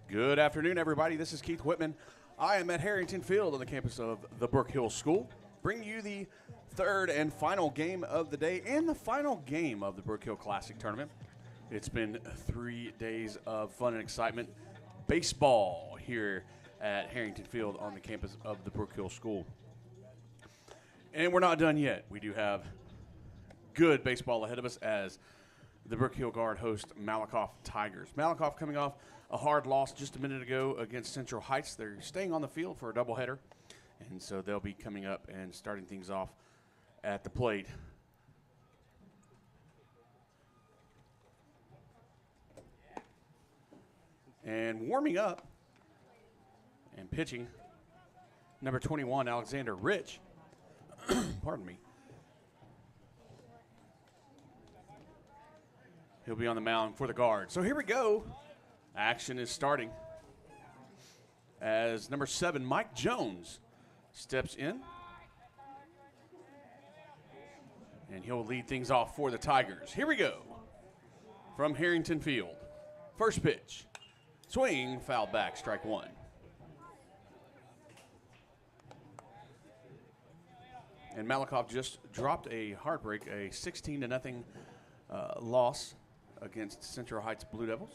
Good afternoon, everybody. This is Keith Whitman. I am at Harrington Field on the campus of the Brook Hill School, bringing you the third and final game of the day and the final game of the Brook Hill Classic Tournament. It's been 3 days of fun and excitement. Baseball here at Harrington Field on the campus of the Brook Hill School. And we're not done yet. We do have good baseball ahead of us as the Brook Hill Guard host Malakoff Tigers. Malakoff coming off a hard loss just a minute ago against Central Heights. They're staying on the field for a doubleheader, and so they'll be coming up and starting things off at the plate. And warming up and pitching, number 21, Alexander Rich. Pardon me. He'll be on the mound for the Guard. So here we go. Action is starting as number 7, Mike Jones, steps in. And he'll lead things off for the Tigers. Here we go from Harrington Field. First pitch. Swing, foul back, strike one. And Malakoff just dropped a heartbreak, a 16-0 loss against Central Heights Blue Devils.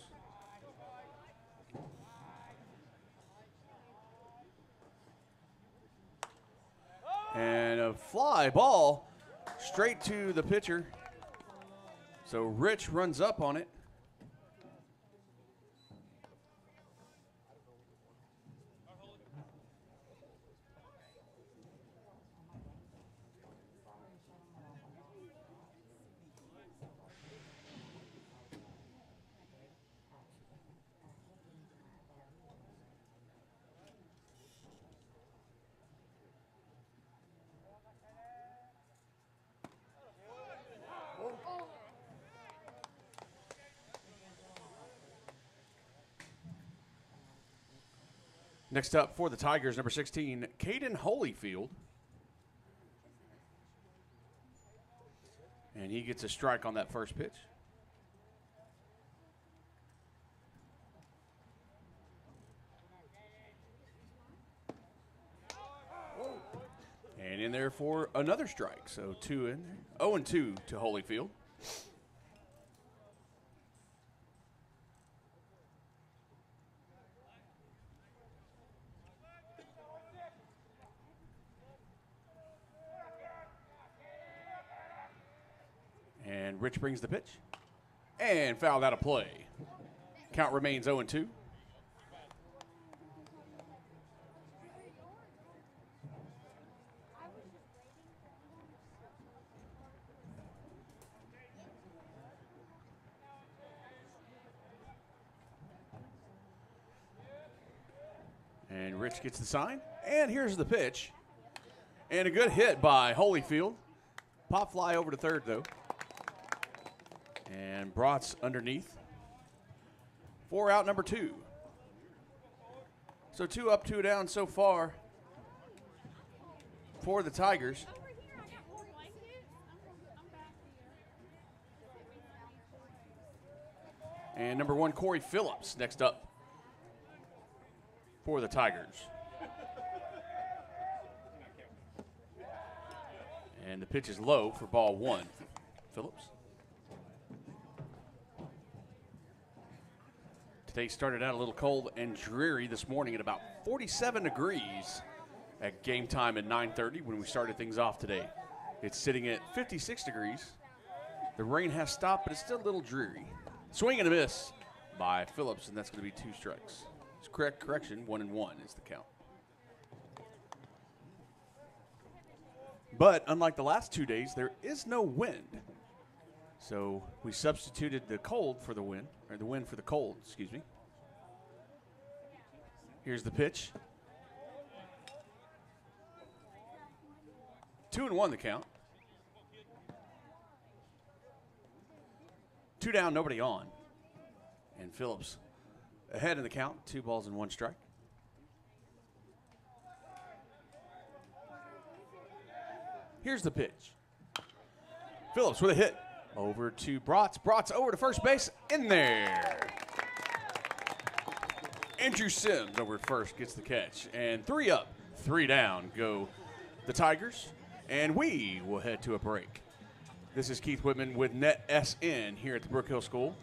And a fly ball straight to the pitcher. So Rich runs up on it. Next up for the Tigers, number 16, Caden Holyfield. And he gets a strike on that first pitch. And in there for another strike. So 2 in there. 0-2 to Holyfield. And Rich brings the pitch and fouled out of play. Count remains 0-2. And Rich gets the sign. And here's the pitch. And a good hit by Holyfield. Pop fly over to third, though. And Brot's underneath. 4 out, number 2. So 2 up, 2 down so far for the Tigers. And number 1, Corey Phillips, next up for the Tigers. And the pitch is low for ball 1. Phillips. Today started out a little cold and dreary this morning at about 47 degrees at game time at 9:30 when we started things off today. It's sitting at 56 degrees. The rain has stopped, but it's still a little dreary. Swing and a miss by Phillips, and that's going to be 2 strikes. It's correction, 1-1 is the count. But unlike the last 2 days, there is no wind. So we substituted the cold for the wind, or the wind for the cold, excuse me. Here's the pitch. 2-1 the count. 2 down, nobody on. And Phillips ahead in the count, 2 balls and 1 strike. Here's the pitch. Phillips with a hit. Over to Brotz. Brotz over to first base. In there. Andrew Sims over at first gets the catch. And 3 up, 3 down go the Tigers. And we will head to a break. This is Keith Whitman with NETsn here at the Brook Hill School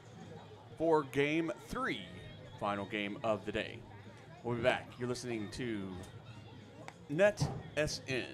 for Game 3, final game of the day. We'll be back. You're listening to NETsn.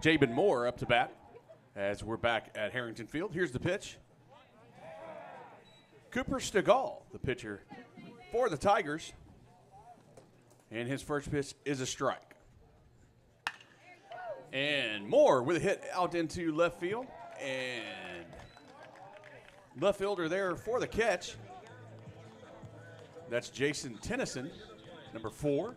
Jabin Moore up to bat as we're back at Harrington Field. Here's the pitch. Cooper Stegall, the pitcher for the Tigers. And his first pitch is a strike. And Moore with a hit out into left field. And left fielder there for the catch. That's Jason Tennyson, number 4.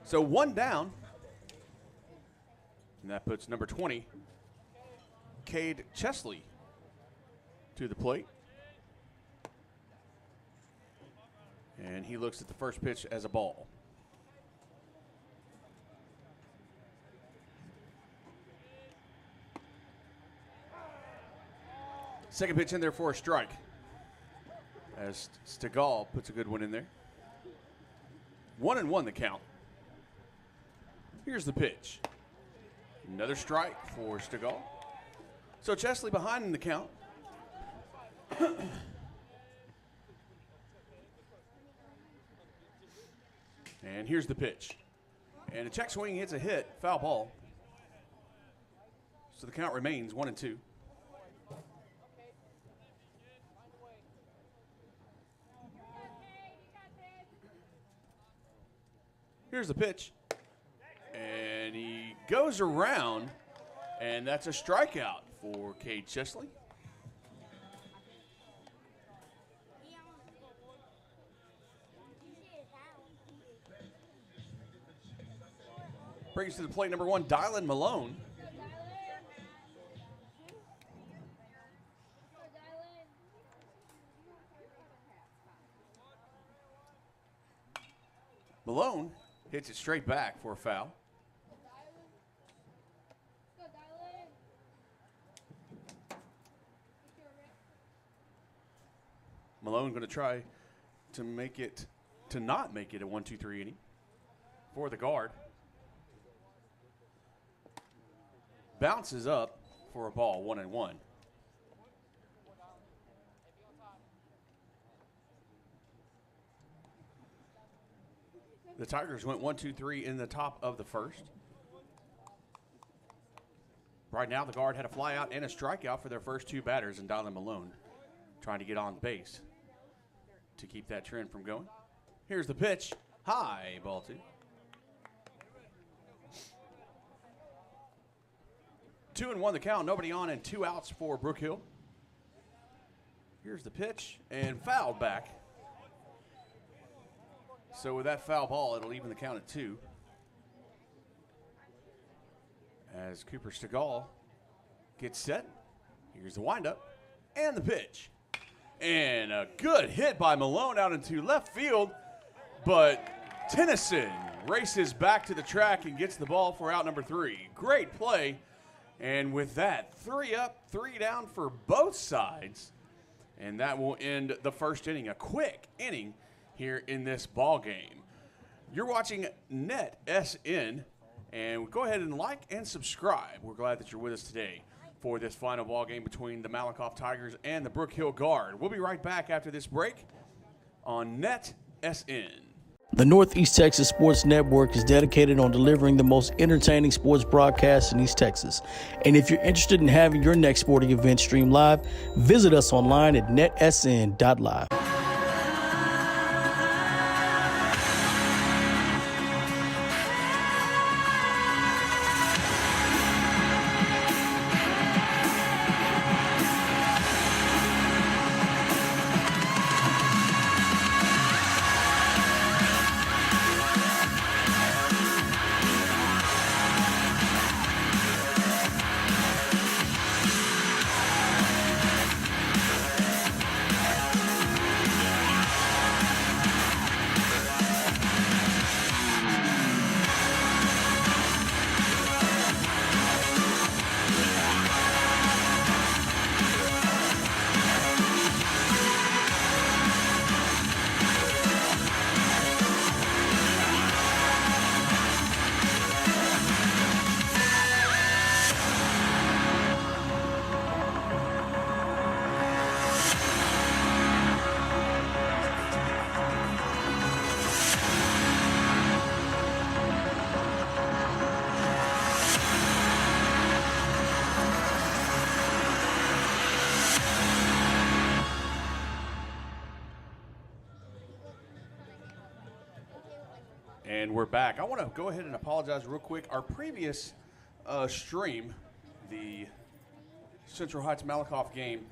So 1 down, and that puts number 20, Cade Chesley, to the plate. And he looks at the first pitch as a ball. Second pitch in there for a strike, as Stegall puts a good one in there. 1-1 the count. Here's the pitch. Another strike for Stegall. So Chesley behind in the count. And here's the pitch. And a check swing hits a hit, foul ball. So the count remains 1-2. Here's the pitch. And he goes around, and that's a strikeout for Cade Chesley. Brings to the plate number 1, Dylan Malone. Malone hits it straight back for a foul. Malone going to try to not make it a 1-2-3 inning for the guard. Bounces up for a ball, 1-1. The Tigers went 1-2-3 in the top of the first. Right now, the guard had a flyout and a strikeout for their first 2 batters, and Dylan Malone trying to get on base to keep that trend from going. Here's the pitch. High, ball 2. 2-1 the count. Nobody on and 2 outs for Brook Hill. Here's the pitch and fouled back. So with that foul ball, it'll even the count at 2. As Cooper Stegall gets set. Here's the windup and the pitch. And a good hit by Malone out into left field. But Tennyson races back to the track and gets the ball for out number 3. Great play. And with that, 3 up, 3 down for both sides. And that will end the first inning. A quick inning here in this ball game. You're watching NETsn. And go ahead and like and subscribe. We're glad that you're with us today for this final ball game between the Malakoff Tigers and the Brook Hill Guard. We'll be right back after this break on NETsn. The Northeast Texas Sports Network is dedicated on delivering the most entertaining sports broadcasts in East Texas. And if you're interested in having your next sporting event streamed live, visit us online at netsn.live. And we're back. I want to go ahead and apologize real quick. Our previous stream, the Central Heights Malakoff game,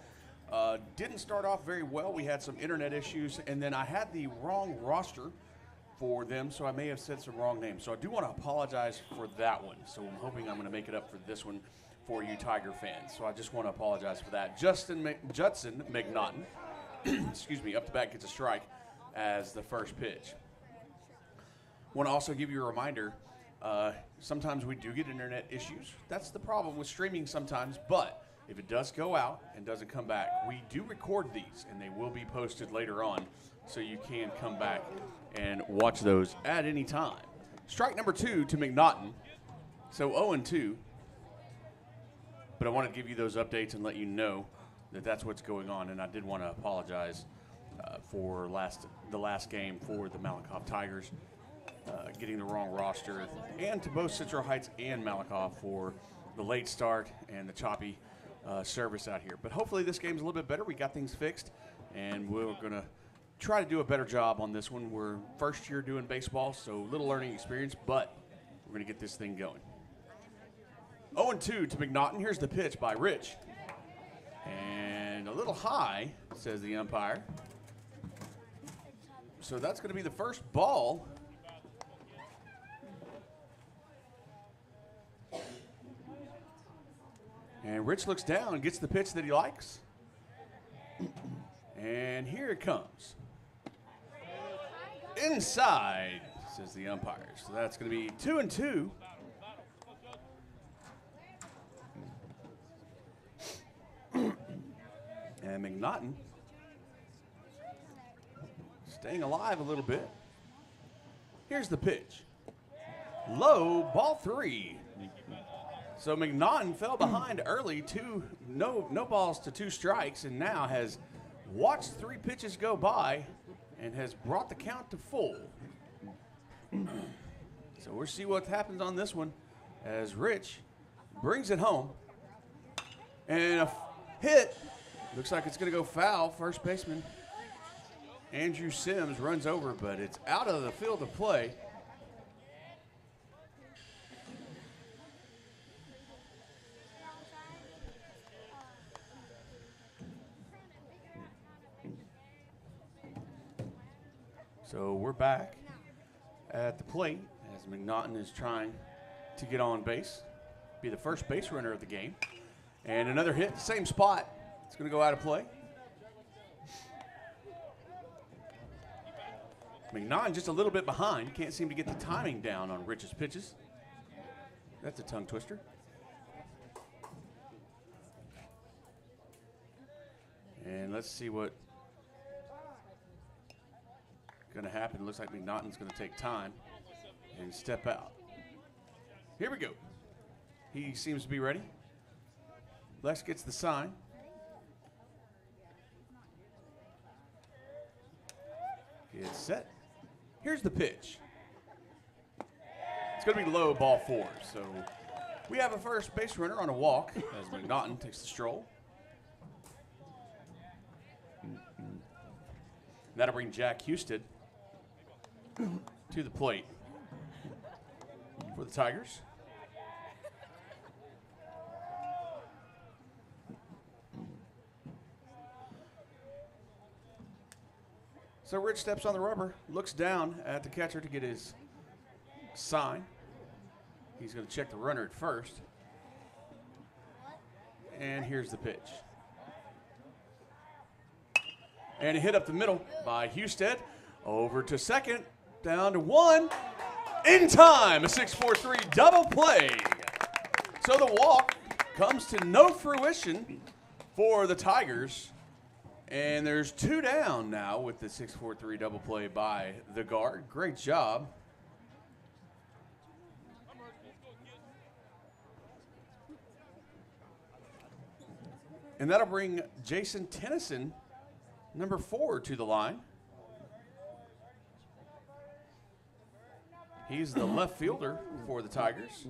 didn't start off very well. We had some internet issues, and then I had the wrong roster for them, so I may have said some wrong names. So I do want to apologize for that one. So I'm hoping I'm going to make it up for this one for you Tiger fans. So I just want to apologize for that. Judson McNaughton, excuse me, up the bat gets a strike as the first pitch. Want to also give you a reminder, sometimes we do get internet issues. That's the problem with streaming sometimes, but if it does go out and doesn't come back, we do record these, and they will be posted later on, so you can come back and watch those at any time. Strike number 2 to McNaughton, so 0-2. But I want to give you those updates and let you know that that's what's going on, and I did want to apologize for the last game for the Malakoff Tigers. Getting the wrong roster, and to both Central Heights and Malakoff for the late start and the choppy service out here. But hopefully this game's a little bit better. We got things fixed, and we're going to try to do a better job on this one. We're first year doing baseball, so little learning experience, but we're going to get this thing going. 0-2 to McNaughton. Here's the pitch by Rich. And a little high, says the umpire. So that's going to be the first ball. And Rich looks down and gets the pitch that he likes. And here it comes. Inside, says the umpire. So that's going to be 2-2. And McNaughton staying alive a little bit. Here's the pitch. Low, ball 3. So McNaughton fell behind early, no balls to 2 strikes, and now has watched 3 pitches go by and has brought the count to full. So we'll see what happens on this one as Rich brings it home. And a hit. Looks like it's going to go foul. First baseman Andrew Sims runs over, but it's out of the field of play. So we're back. at the plate as McNaughton is trying to get on base, be the first base runner of the game. And another hit, same spot. It's going to go out of play. McNaughton just a little bit behind. Can't seem to get the timing down on Rich's pitches. That's a tongue twister. And let's see what's going to happen. Looks like McNaughton's going to take time and step out. Here we go. He seems to be ready. Lex gets the sign. It's set. Here's the pitch. It's going to be low, ball 4. So we have a first base runner on a walk as McNaughton takes the stroll. That'll bring Jack Husted to the plate for the Tigers. So Rich steps on the rubber, looks down at the catcher to get his sign. He's going to check the runner at first. And here's the pitch. And a hit up the middle by Husted. Over to second, down to 1. In time, a 6-4-3 double play. So the walk comes to no fruition for the Tigers. And there's 2 down now with the 6-4-3 double play by the guard. Great job. And that'll bring Jason Tennyson, number 4, to the line. He's the left fielder for the Tigers.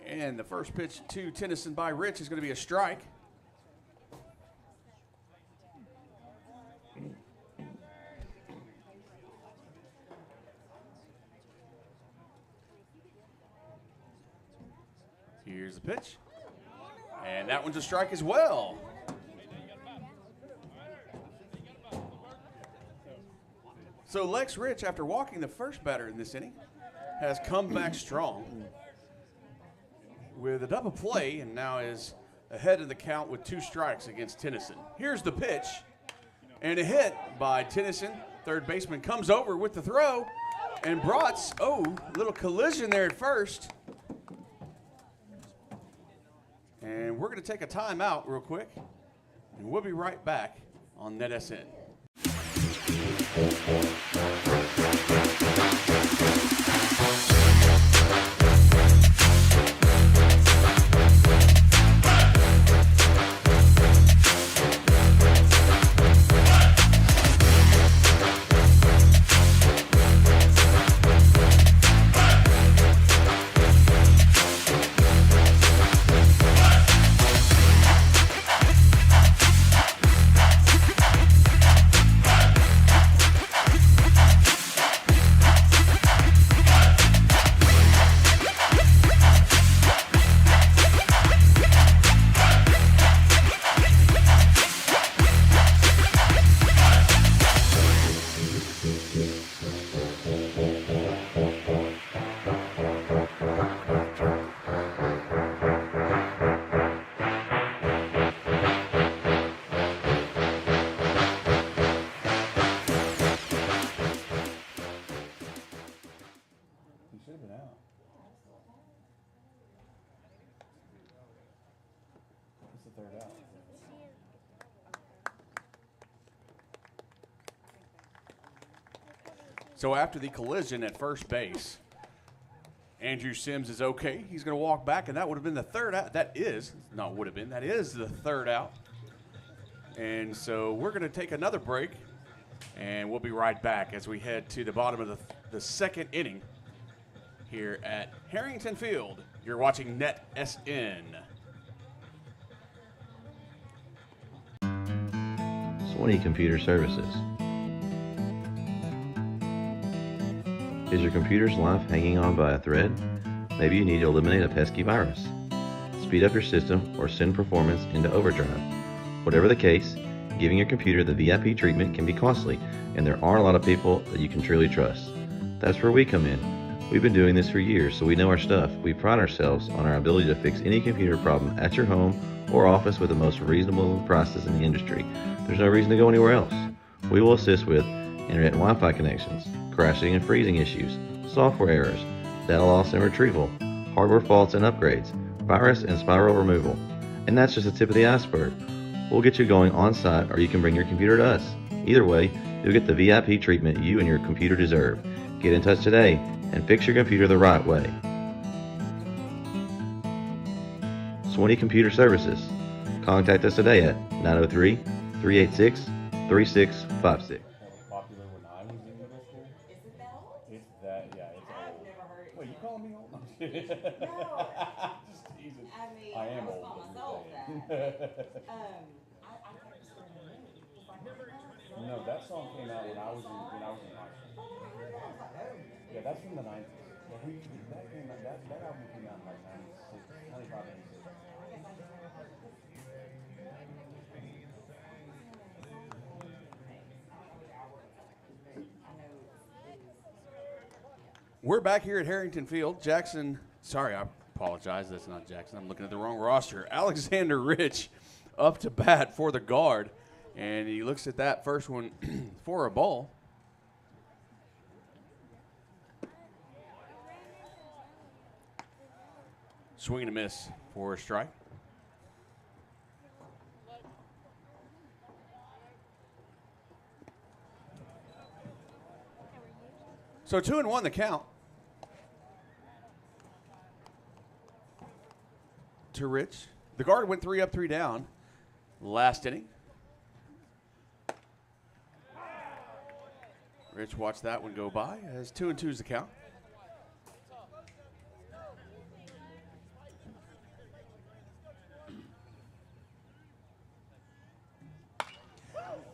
And the first pitch to Tennyson by Rich is going to be a strike. Here's the pitch. And that one's a strike as well. So Lex Rich, after walking the first batter in this inning, has come back strong with a double play and now is ahead of the count with 2 strikes against Tennyson. Here's the pitch and a hit by Tennyson. Third baseman comes over with the throw and Bratz, little collision there at first. And we're going to take a timeout real quick and we'll be right back on NETsn. So after the collision at first base, Andrew Sims is okay. He's going to walk back, and that would have been the third out. That is the third out. And so we're going to take another break, and we'll be right back as we head to the bottom of the second inning here at Harrington Field. You're watching NETsn. Swanee Computer Services. Is your computer's life hanging on by a thread? Maybe you need to eliminate a pesky virus, speed up your system, or send performance into overdrive. Whatever the case, giving your computer the VIP treatment can be costly, and there aren't a lot of people that you can truly trust. That's where we come in. We've been doing this for years, so we know our stuff. We pride ourselves on our ability to fix any computer problem at your home or office with the most reasonable prices in the industry. There's no reason to go anywhere else. We will assist with internet and Wi-Fi connections, crashing and freezing issues, software errors, data loss and retrieval, hardware faults and upgrades, virus and spiral removal. And that's just the tip of the iceberg. We'll get you going on site, or you can bring your computer to us. Either way, you'll get the VIP treatment you and your computer deserve. Get in touch today and fix your computer the right way. Swanee Computer Services. Contact us today at 903-386-3656. Popular when I was in middle school. Is it that old? It's that, yeah, it's I've old. never heard. Wait, you calling me old? No. Just teasing. I mean, I am was old. calling is myself what that. you're saying. I kept scaring the moon. It's like, No, that song came out when I was in high school. Yeah, that's from the 90s. Yeah, that album came out in like 96, 95, 96. We're back here at Harrington Field. Jackson, sorry, I apologize. That's not Jackson. I'm looking at the wrong roster. Alexander Rich up to bat for the guard. And he looks at that first one for a ball. Swing and a miss for a strike. So 2-1 the count. To Rich. The guard went 3 up, 3 down last inning. Rich watched that one go by as 2-2 is the count.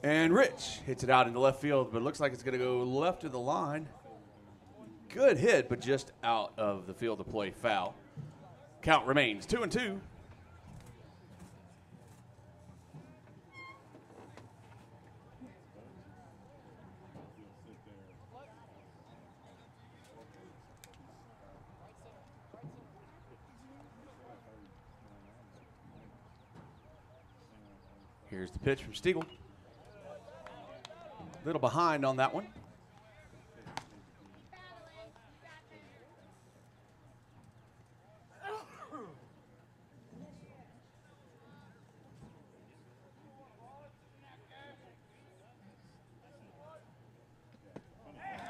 And Rich hits it out into left field, but it looks like it's going to go left of the line. Good hit, but just out of the field to play foul. Count remains 2-2. Here's the pitch from Stiegel. Little behind on that one.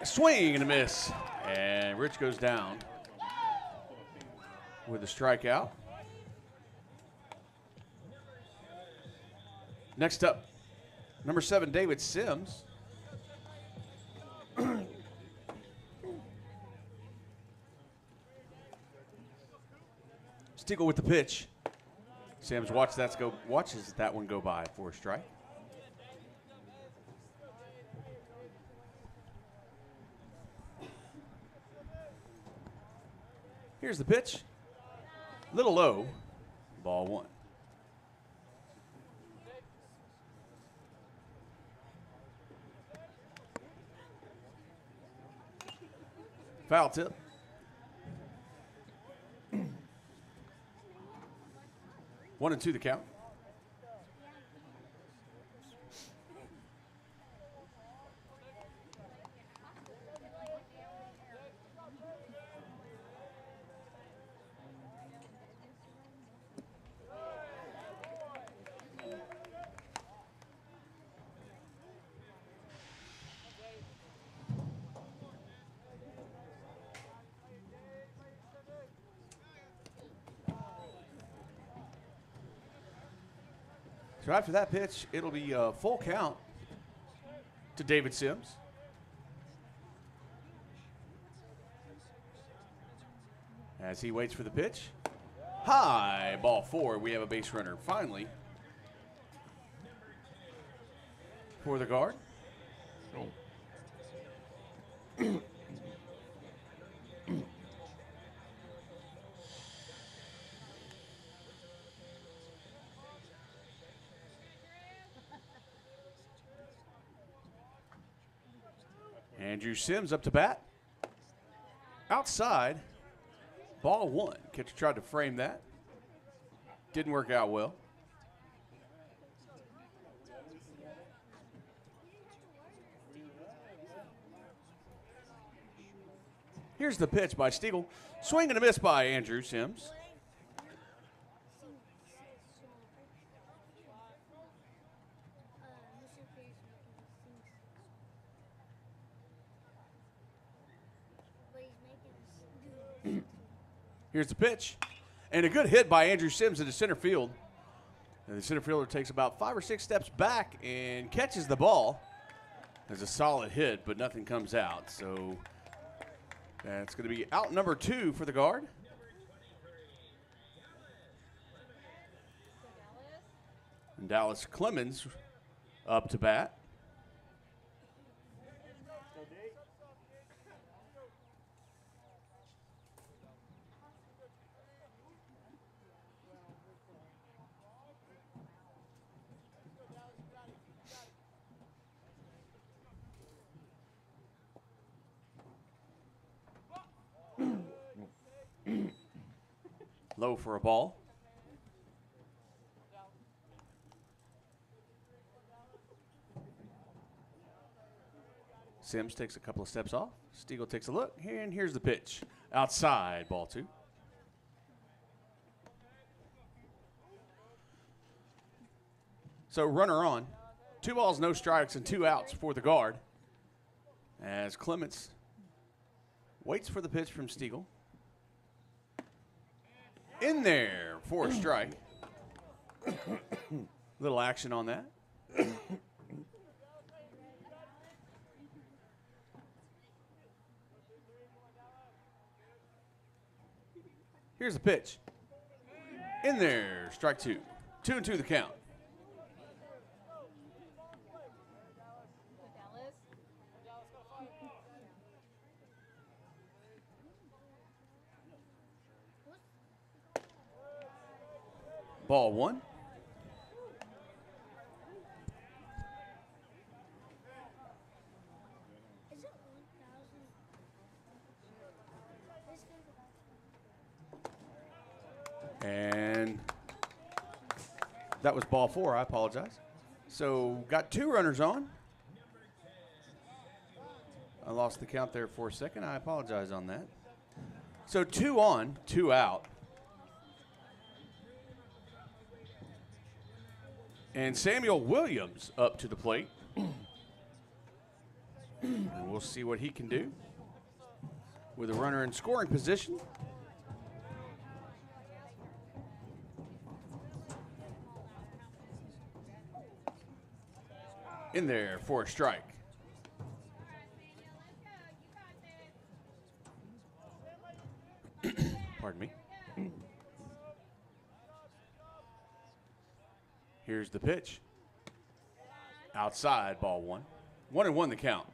A swing and a miss. And Rich goes down with a strikeout. Next up, number 7, David Sims. Stiegel with the pitch. Sims watches that one go by for a strike. Here's the pitch. Little low. Ball 1. Foul tip. One and 2 the count. So after that pitch, it'll be a full count to David Sims. As he waits for the pitch. High, ball 4. We have a base runner finally for the guard. Andrew Sims up to bat. Outside, ball 1. Catcher tried to frame that. Didn't work out well. Here's the pitch by Stiegel. Swing and a miss by Andrew Sims. Here's the pitch. And a good hit by Andrew Sims into center field. And the center fielder takes about 5 or 6 steps back and catches the ball. There's a solid hit, but nothing comes out. So that's going to be out number 2 for the guard. And Dallas Clemens up to bat. Low for a ball. Sims takes a couple of steps off. Stiegel takes a look, and here's the pitch. Outside, ball 2. So runner on. 2 balls, no strikes, and 2 outs for the guard. As Clements waits for the pitch from Stiegel. In there for a strike. Little action on that. Here's the pitch. In there, strike 2. 2-2 the count. Ball 1. And that was ball 4. I apologize. So got 2 runners on. I lost the count there for a second. I apologize on that. So 2 on, 2 out. And Samuel Williams up to the plate. And we'll see what he can do with a runner in scoring position. In there for a strike. Pardon me. Here's the pitch. Outside, ball 1. 1-1 the count.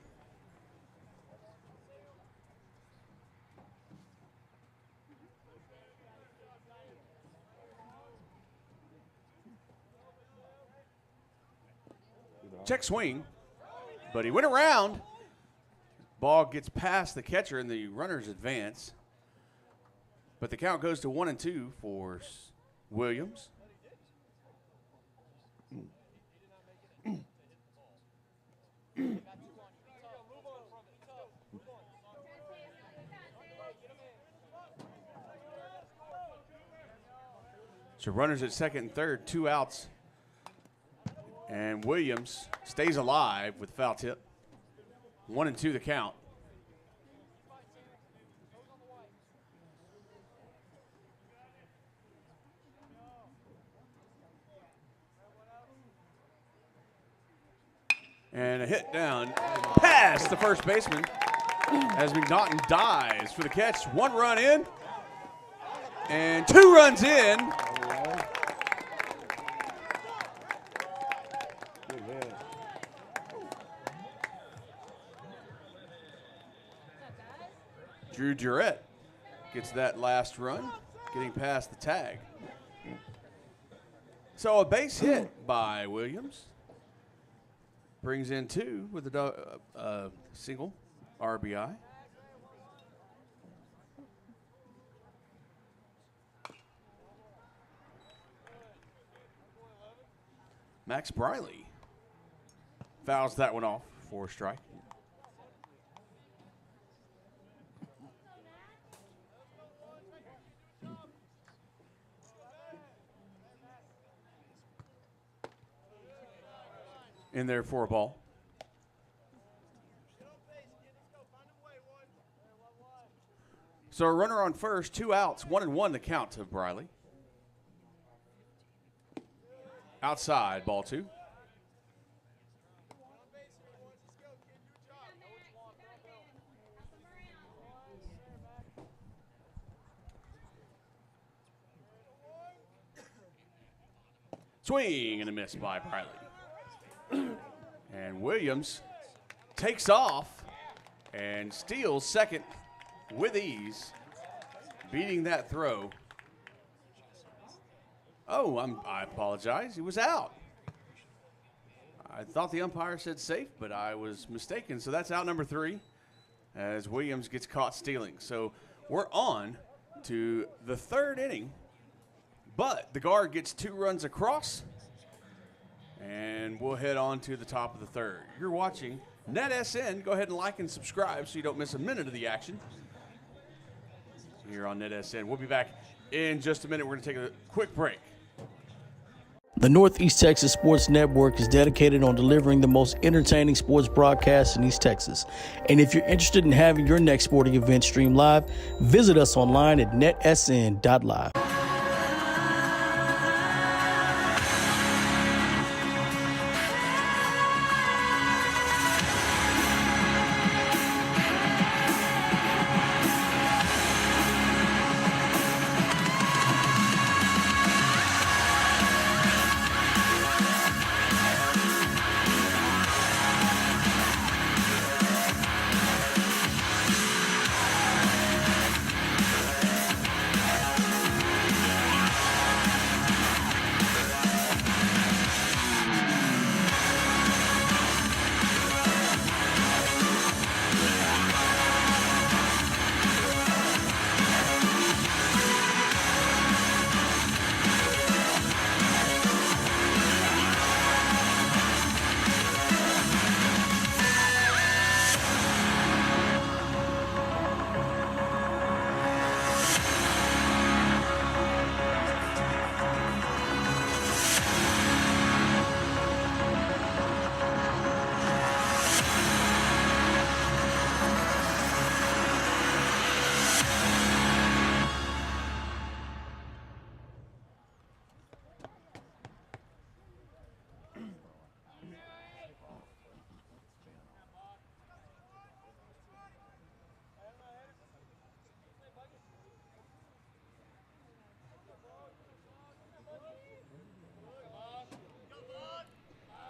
Check swing, but he went around. Ball gets past the catcher and the runners advance. But the count goes to 1-2 for Williams. So runners at second and third, 2 outs. And Williams stays alive with foul tip. 1-2 the count. And a hit down past the first baseman as McNaughton dives for the catch. 1 run in and 2 runs in. Drew Durrett gets that last run, getting past the tag. So a base hit by Williams. Brings in 2 with a single. RBI. Max Briley fouls that one off for a strike. In there for a ball. So a runner on first, 2 outs, 1-1 the count to Briley. Outside, ball 2. Swing and a miss by Briley. And Williams takes off and steals second with ease, beating that throw. Oh, I apologize. He was out. I thought the umpire said safe, but I was mistaken. So that's out number 3 as Williams gets caught stealing. So we're on to the 3rd inning, but the guard gets 2 runs across, and we'll head on to the top of the 3rd. You're watching NETsn. Go ahead and like and subscribe so you don't miss a minute of the action here on NETsn. We'll be back in just a minute. We're going to take a quick break. The Northeast Texas Sports Network is dedicated on delivering the most entertaining sports broadcasts in East Texas. And if you're interested in having your next sporting event streamed live, visit us online at netsn.live.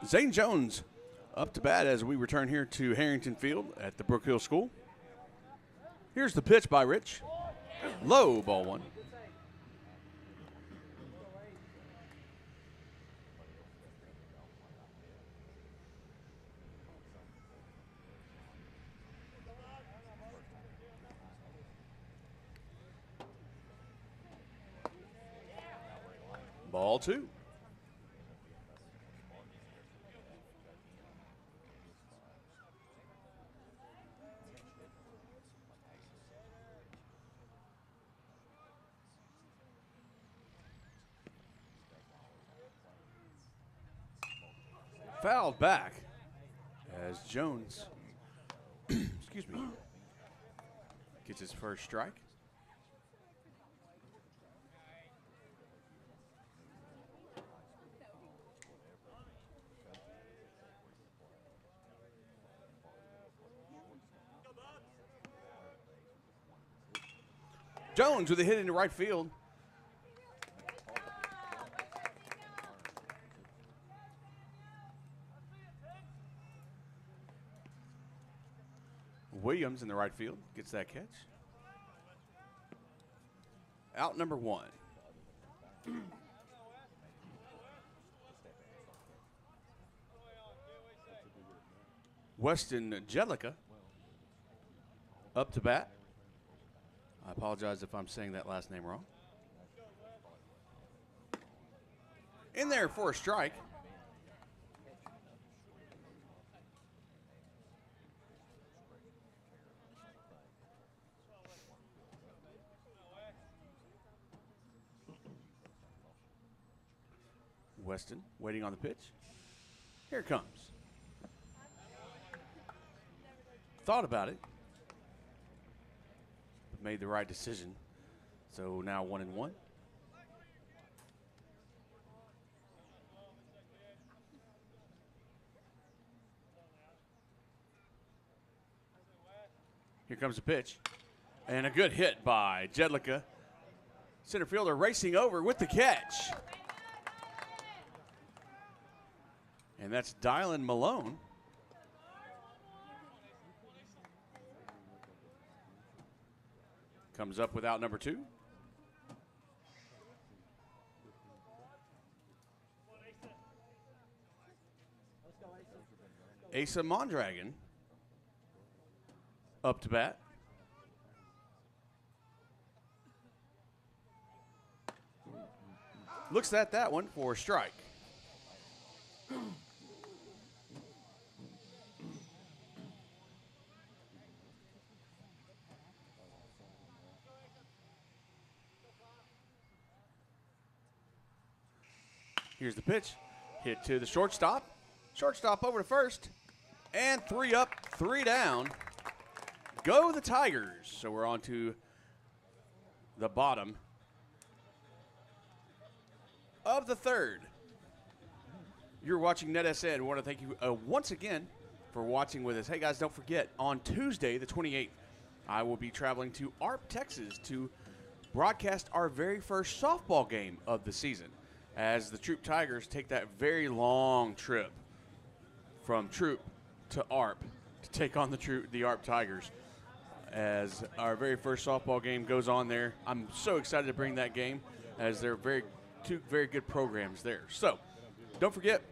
Zane Jones up to bat as we return here to Harrington Field at the Brook Hill School. Here's the pitch by Rich. Low, ball 1. Ball 2. Fouled back as Jones, excuse me, gets his first strike. Jones with a hit into right field. Williams in the right field gets that catch. Out number 1. Weston Jellica up to bat. I apologize if I'm saying that last name wrong. In there for a strike. Weston waiting on the pitch. Here it comes. Thought about it, but made the right decision. So now 1-1. Here comes the pitch. And a good hit by Jedlicka. Center fielder racing over with the catch. And that's Dylan Malone. Comes up without number 2. Asa Mondragon up to bat. Looks at that one for a strike. Here's the pitch. Hit to the shortstop. Shortstop over to first. And 3 up, 3 down. Go the Tigers. So we're on to the bottom of the third. You're watching NETsn. We want to thank you once again for watching with us. Hey, guys, don't forget, on Tuesday, the 28th, I will be traveling to Arp, Texas to broadcast our very first softball game of the season, as the Troop Tigers take that very long trip from Troop to ARP to take on the ARP Tigers, as our very first softball game goes on there. I'm so excited to bring that game, as they're two very good programs there. So don't forget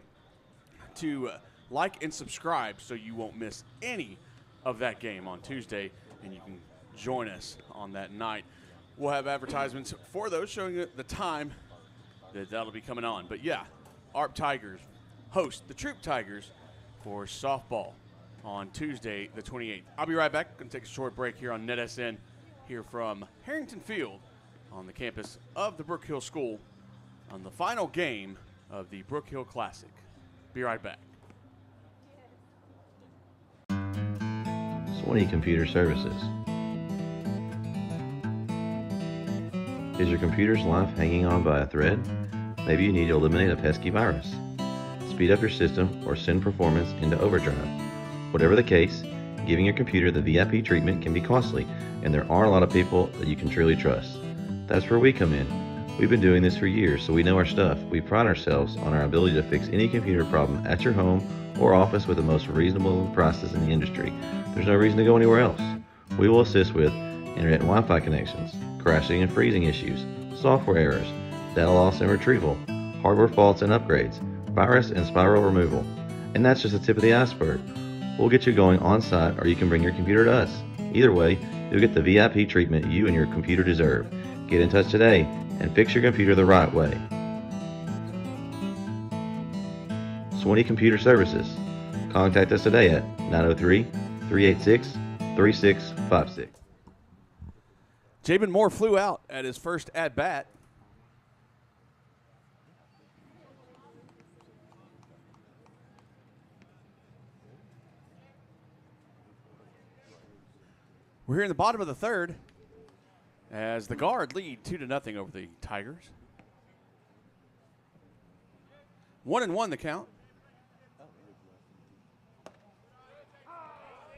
to like and subscribe so you won't miss any of that game on Tuesday, and you can join us on that night. We'll have advertisements for those showing the time that'll be coming on. But yeah, ARP Tigers host the Troop Tigers for softball on Tuesday the 28th. I'll be right back. Going to take a short break here on NETsn, here from Harrington Field on the campus of the Brook Hill School on the final game of the Brook Hill Classic. Be right back. Swanee Computer Services. Is your computer's life hanging on by a thread? Maybe you need to eliminate a pesky virus, speed up your system, or send performance into overdrive. Whatever the case, giving your computer the VIP treatment can be costly, and there aren't a lot of people that you can truly trust. That's where we come in. We've been doing this for years, so we know our stuff. We pride ourselves on our ability to fix any computer problem at your home or office with the most reasonable prices in the industry. There's no reason to go anywhere else. We will assist with internet and Wi-Fi connections, crashing and freezing issues, software errors, data loss and retrieval, hardware faults and upgrades, virus and spiral removal. And that's just the tip of the iceberg. We'll get you going on site, or you can bring your computer to us. Either way, you'll get the VIP treatment you and your computer deserve. Get in touch today and fix your computer the right way. Swanee Computer Services. Contact us today at 903-386-3656. Jabin Moore flew out at his first at-bat. We're here in the bottom of the third as the Guard lead 2-0 over the Tigers. 1-1 the count.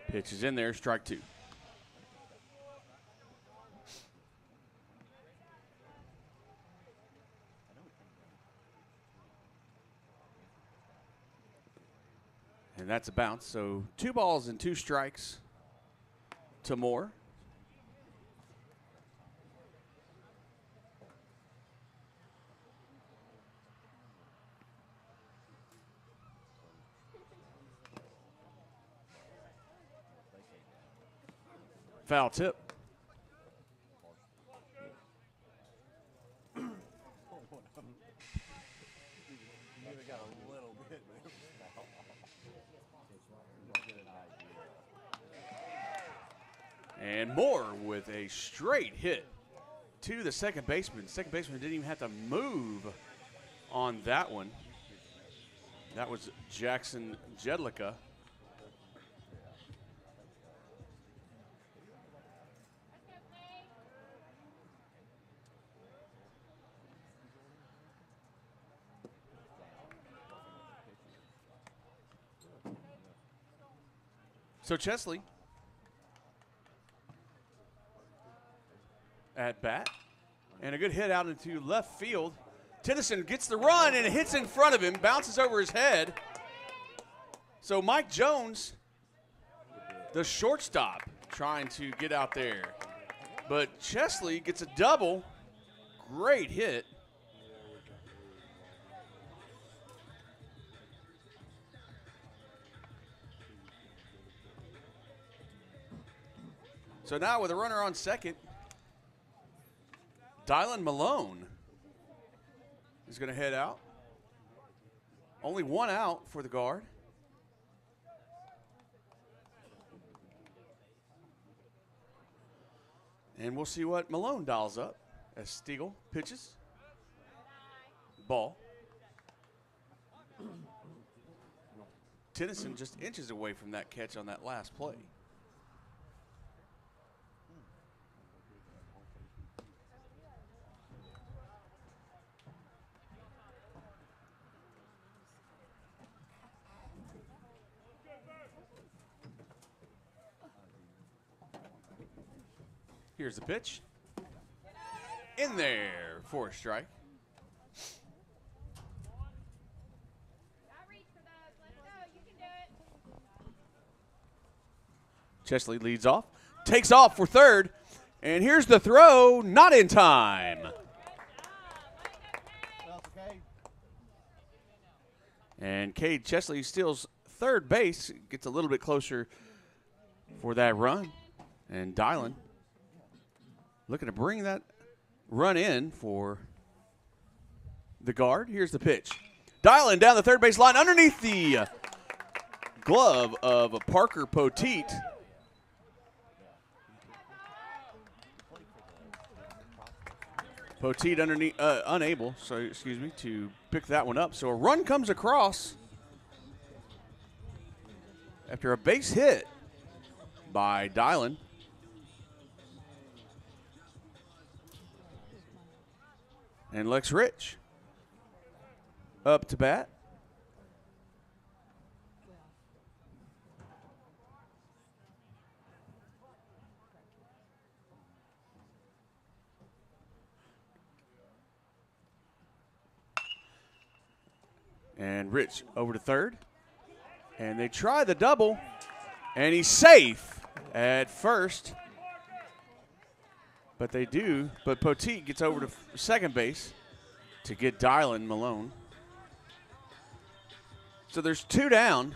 Pitch is in there, strike 2. And that's a bounce, so 2 balls and 2 strikes to Moore. foul tip. And Moore with a straight hit to the second baseman. Second baseman didn't even have to move on that one. That was Jackson Jedlicka. So Chesley at bat, and a good hit out into left field. Tennyson gets the run and it hits in front of him, bounces over his head. So Mike Jones, the shortstop, trying to get out there. But Chesley gets a double. Great hit. So now with a runner on second, Dylan Malone is going to head out. Only one out for the guard. And we'll see what Malone dials up as Stiegel pitches. Ball. Tennyson just inches away from that catch on that last play. Here's the pitch. In there for a strike. Chesley leads off, takes off for third, and here's the throw, not in time. And Cade Chesley steals third base, gets a little bit closer for that run, and Dylan looking to bring that run in for the guard. Here's the pitch. Dylan down the third base line underneath the glove of Parker Poteet. Poteet underneath, unable, to pick that one up. So a run comes across after a base hit by Dylan. And Lex Rich up to bat. And Rich over to third. And they try the double. And he's safe at first. But they do. But Poteet gets over to second base to get Dylan Malone. So there's two down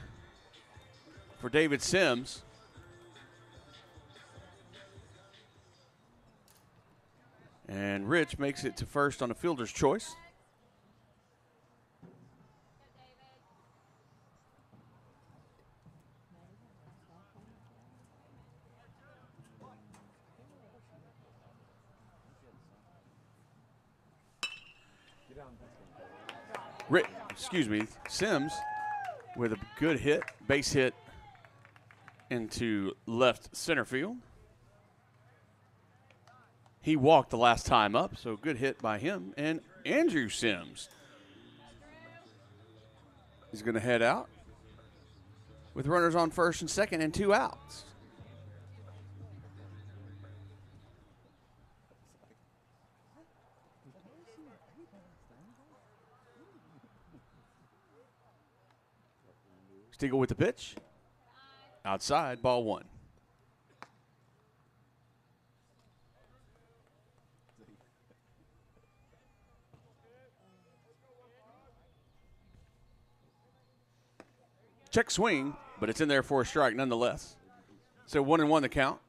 for David Sims. And Rich makes it to first on a fielder's choice. Sims with a good hit, base hit into left center field. He walked the last time up, so good hit by him. And Andrew Sims is going to head out with runners on first and second and two outs. Stiegel with the pitch. Outside, ball one. Check swing, but it's in there for a strike nonetheless. So 1-1 the count.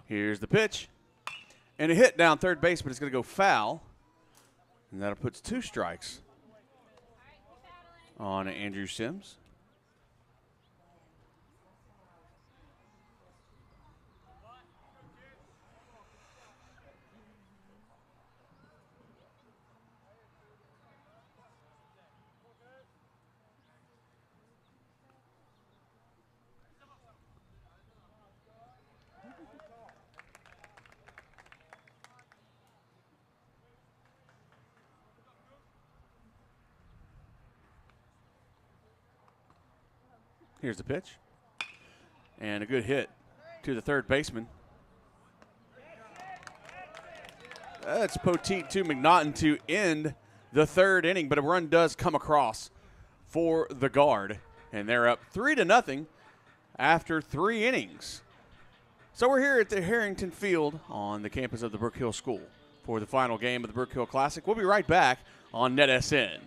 Here's the pitch. And a hit down third base, but it's going to go foul. And that puts 2 strikes on Andrew Sims. Here's the pitch. And a good hit to the third baseman. That's Poteet to McNaughton to end the 3rd inning, but a run does come across for the Guard. And they're up 3-0 after 3 innings. So we're here at the Harrington Field on the campus of the Brook Hill School for the final game of the Brook Hill Classic. We'll be right back on NETsn.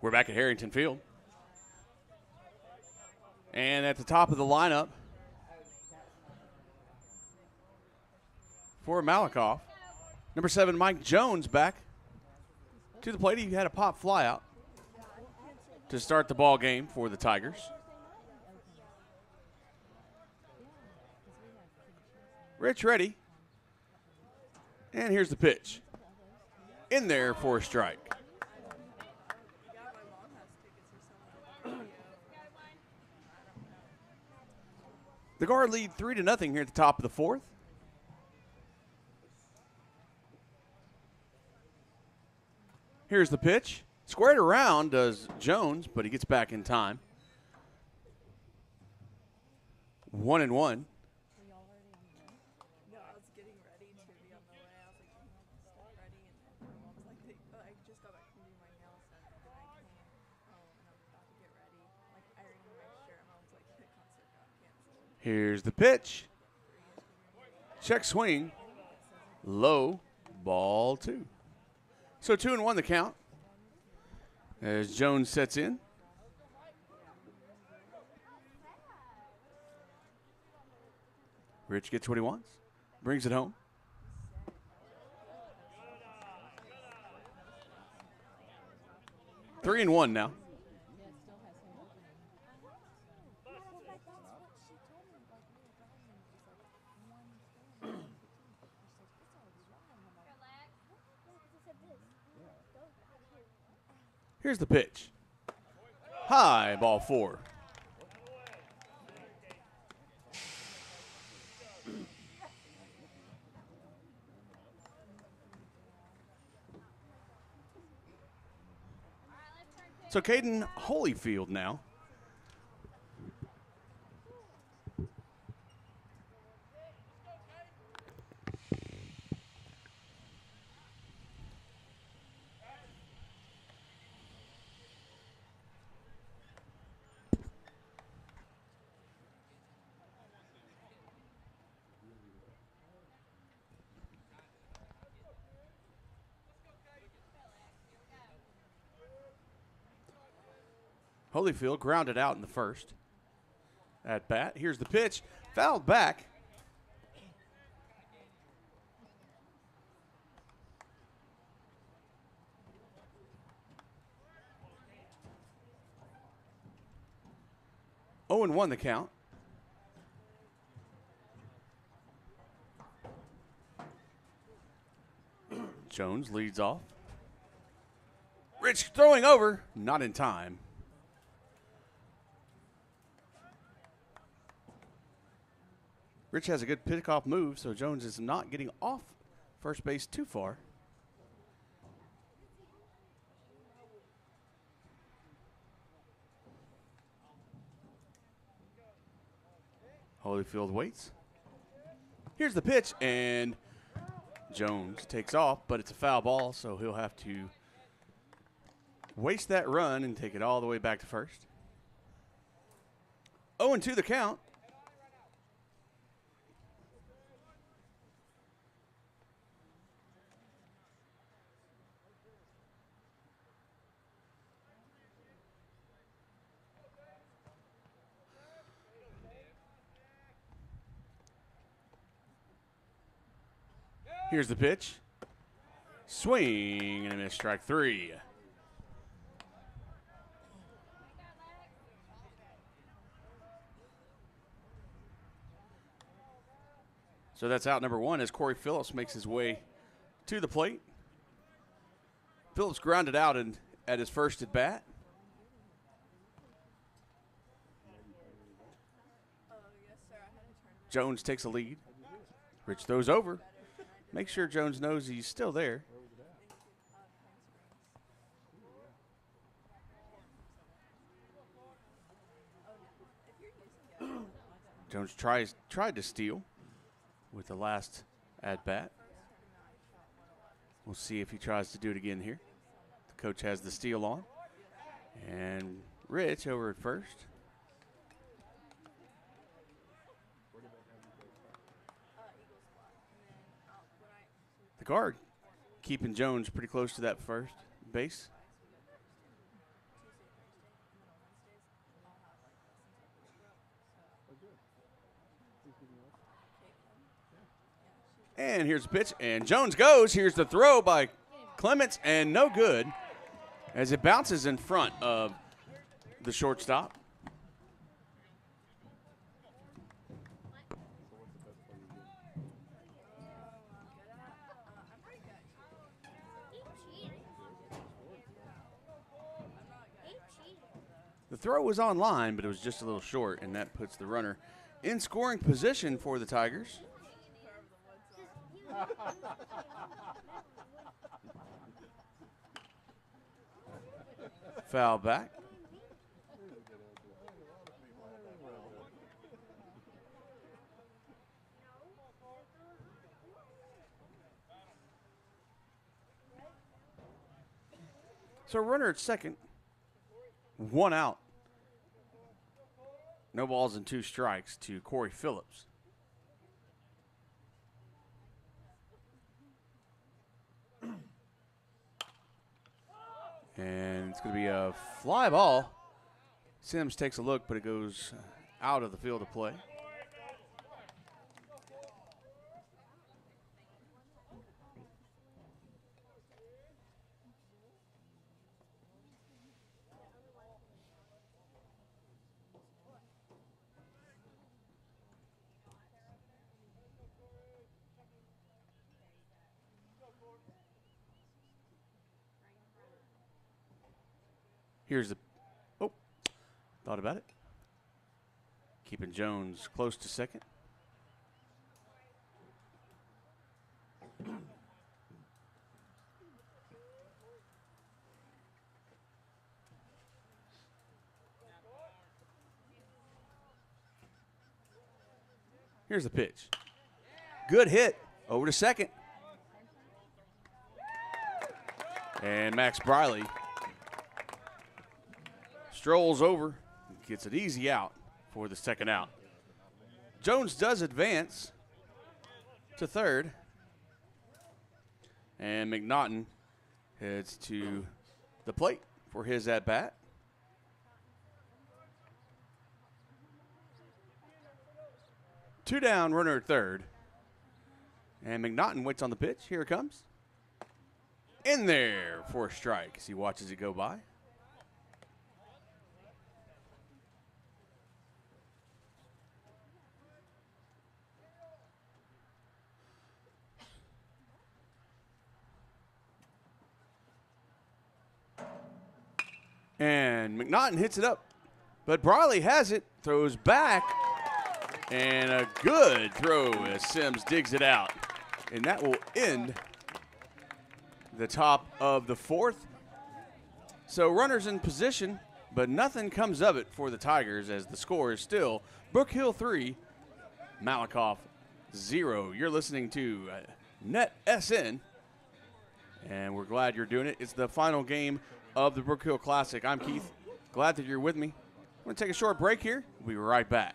We're back at Harrington Field. And at the top of the lineup for Malakoff, number 7, Mike Jones, back to the plate. He had a pop fly out to start the ball game for the Tigers. Rich ready. And here's the pitch. In there for a strike. The Guard lead 3-0 here at the top of the 4th. Here's the pitch. Squared around does Jones, but he gets back in time. 1-1. No, I was getting ready to be on the way. I was like, ready, and then I was like, I just got back from doing my nails, and then I came home, and I was about to get ready. Like, ironing my shirt, and I was like, the concert got canceled. Here's the pitch. Check swing. Low. Ball 2. So 2-1 the count as Jones sets in. Rich gets what he wants. Brings it home. Three and one now. Here's the pitch. High, ball 4. So Caden Holyfield now. Holyfield grounded out in the first at bat. Here's the pitch. Fouled back. Oh, and 1 the count. Jones leads off. Rich throwing over, not in time. Rich has a good pickoff move, so Jones is not getting off first base too far. Holyfield waits. Here's the pitch, and Jones takes off, but it's a foul ball, so he'll have to waste that run and take it all the way back to first. 0-2 the count. Here's the pitch. Swing and a miss, strike 3. So that's out number 1 as Corey Phillips makes his way to the plate. Phillips grounded out at his first at bat. Jones takes a lead. Rich throws over. Make sure Jones knows he's still there. Jones tried to steal with the last at bat. We'll see if he tries to do it again here. The coach has the steal on. And Rich over at first. The guard keeping Jones pretty close to that first base. And here's the pitch, and Jones goes. Here's the throw by Clements, and no good as it bounces in front of the shortstop. The throw was on line, but it was just a little short, and that puts the runner in scoring position for the Tigers. Foul back. So runner at second, 1 out. No balls and 2 strikes to Corey Phillips. And it's going to be a fly ball. Sims takes a look, but it goes out of the field of play. Here's the, oh, thought about it. Keeping Jones close to second. Here's the pitch. Good hit over to second. And Max Briley strolls over, gets it easy out for the second out. Jones does advance to third. And McNaughton heads to the plate for his at-bat. 2 down, runner at third. And McNaughton waits on the pitch. Here it comes. In there for a strike as he watches it go by. And McNaughton hits it up. But Briley has it, throws back, and a good throw as Sims digs it out. And that will end the top of the fourth. So runners in position, but nothing comes of it for the Tigers as the score is still Brook Hill 3, Malakoff 0. You're listening to NETsn, and we're glad you're doing it. It's the final game of the Brook Hill Classic. I'm Keith. Glad that you're with me. I'm going to take a short break here. We'll be right back.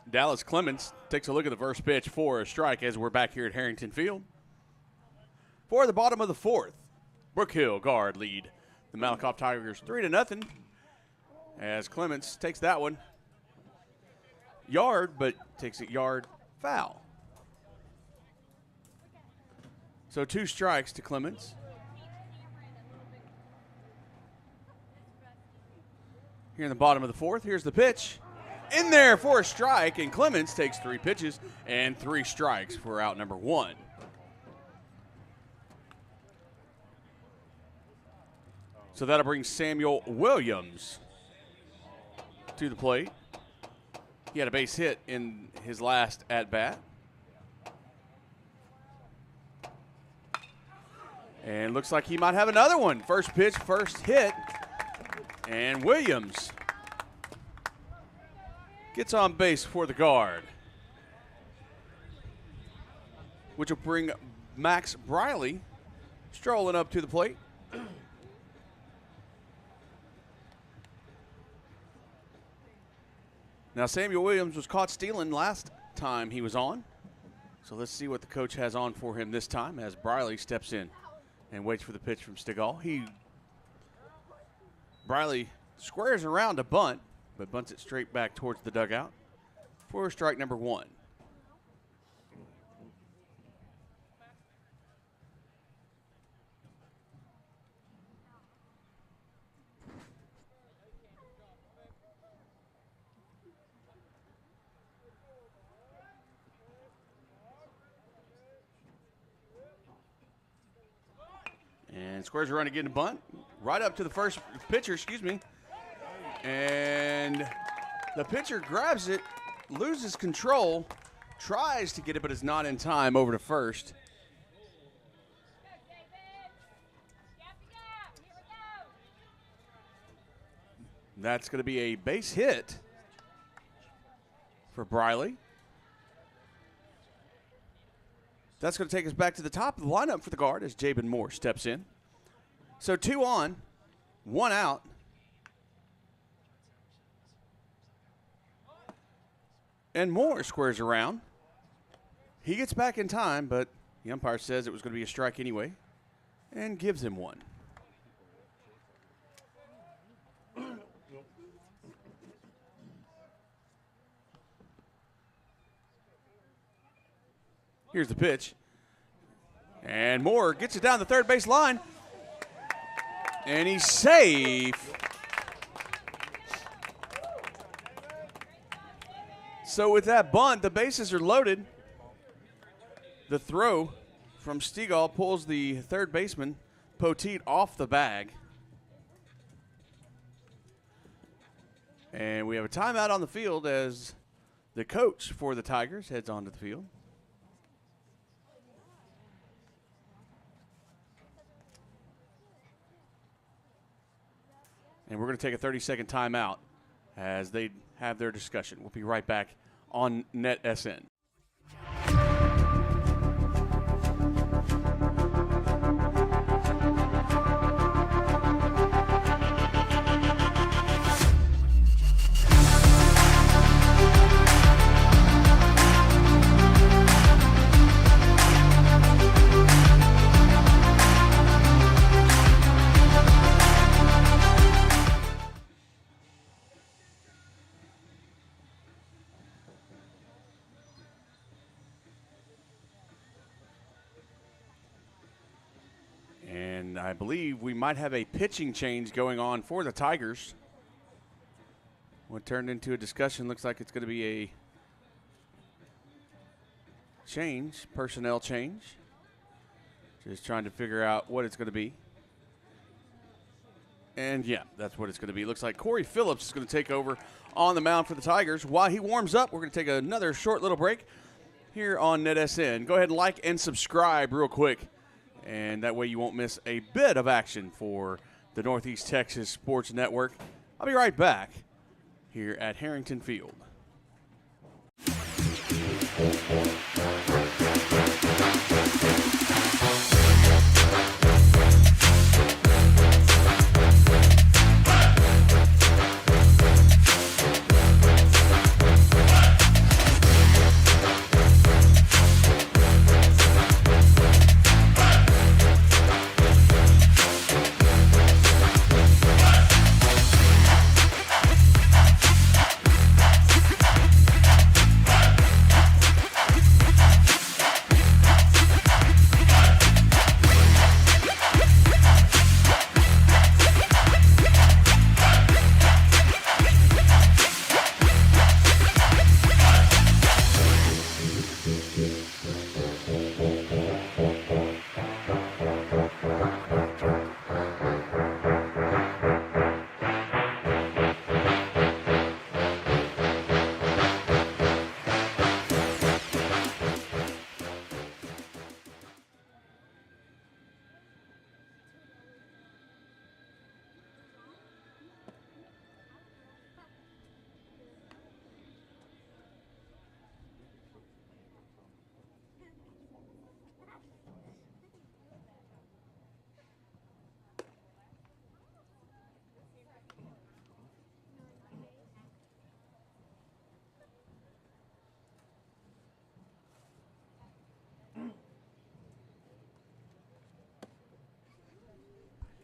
Dallas Clements takes a look at the first pitch for a strike as we're back here at Harrington Field. For the bottom of the fourth, Brook Hill guard lead the Malakoff Tigers 3-0 as Clements takes that one yard, but takes it yard foul. So 2 strikes to Clements. Here in the bottom of the fourth, here's the pitch. In there for a strike, and Clements takes 3 pitches and 3 strikes for out number 1. So that'll bring Samuel Williams to the plate. He had a base hit in his last at-bat. And looks like he might have another one. First pitch, first hit, and Williams gets on base for the guard, which will bring Max Briley strolling up to the plate. Now, Samuel Williams was caught stealing last time he was on, so let's see what the coach has on for him this time as Briley steps in and waits for the pitch from Stigall. Briley squares around a bunt, but bunts it straight back towards the dugout for strike number 1. And squares around again to bunt, right up to the first pitcher, And the pitcher grabs it, loses control, tries to get it, but is not in time over to first. That's going to be a base hit for Briley. That's going to take us back to the top of the lineup for the Guard as Jabin Moore steps in. So 2 on, 1 out. And Moore squares around. He gets back in time, but the umpire says it was going to be a strike anyway and gives him one. Here's the pitch. And Moore gets it down the third base line. And he's safe. So with that bunt, the bases are loaded. The throw from Stegall pulls the third baseman, Poteet, off the bag. And we have a timeout on the field as the coach for the Tigers heads onto the field. And we're going to take a 30-second timeout as they have their discussion. We'll be right back on NETsn. And I believe we might have a pitching change going on for the Tigers. What turned into a discussion looks like it's going to be a change, personnel change. Just trying to figure out what it's going to be. And yeah, that's what it's going to be. Looks like Corey Phillips is going to take over on the mound for the Tigers. While he warms up, we're going to take another short little break here on NETsn. Go ahead and like and subscribe real quick. And that way you won't miss a bit of action for the Northeast Texas Sports Network. I'll be right back here at Harrington Field.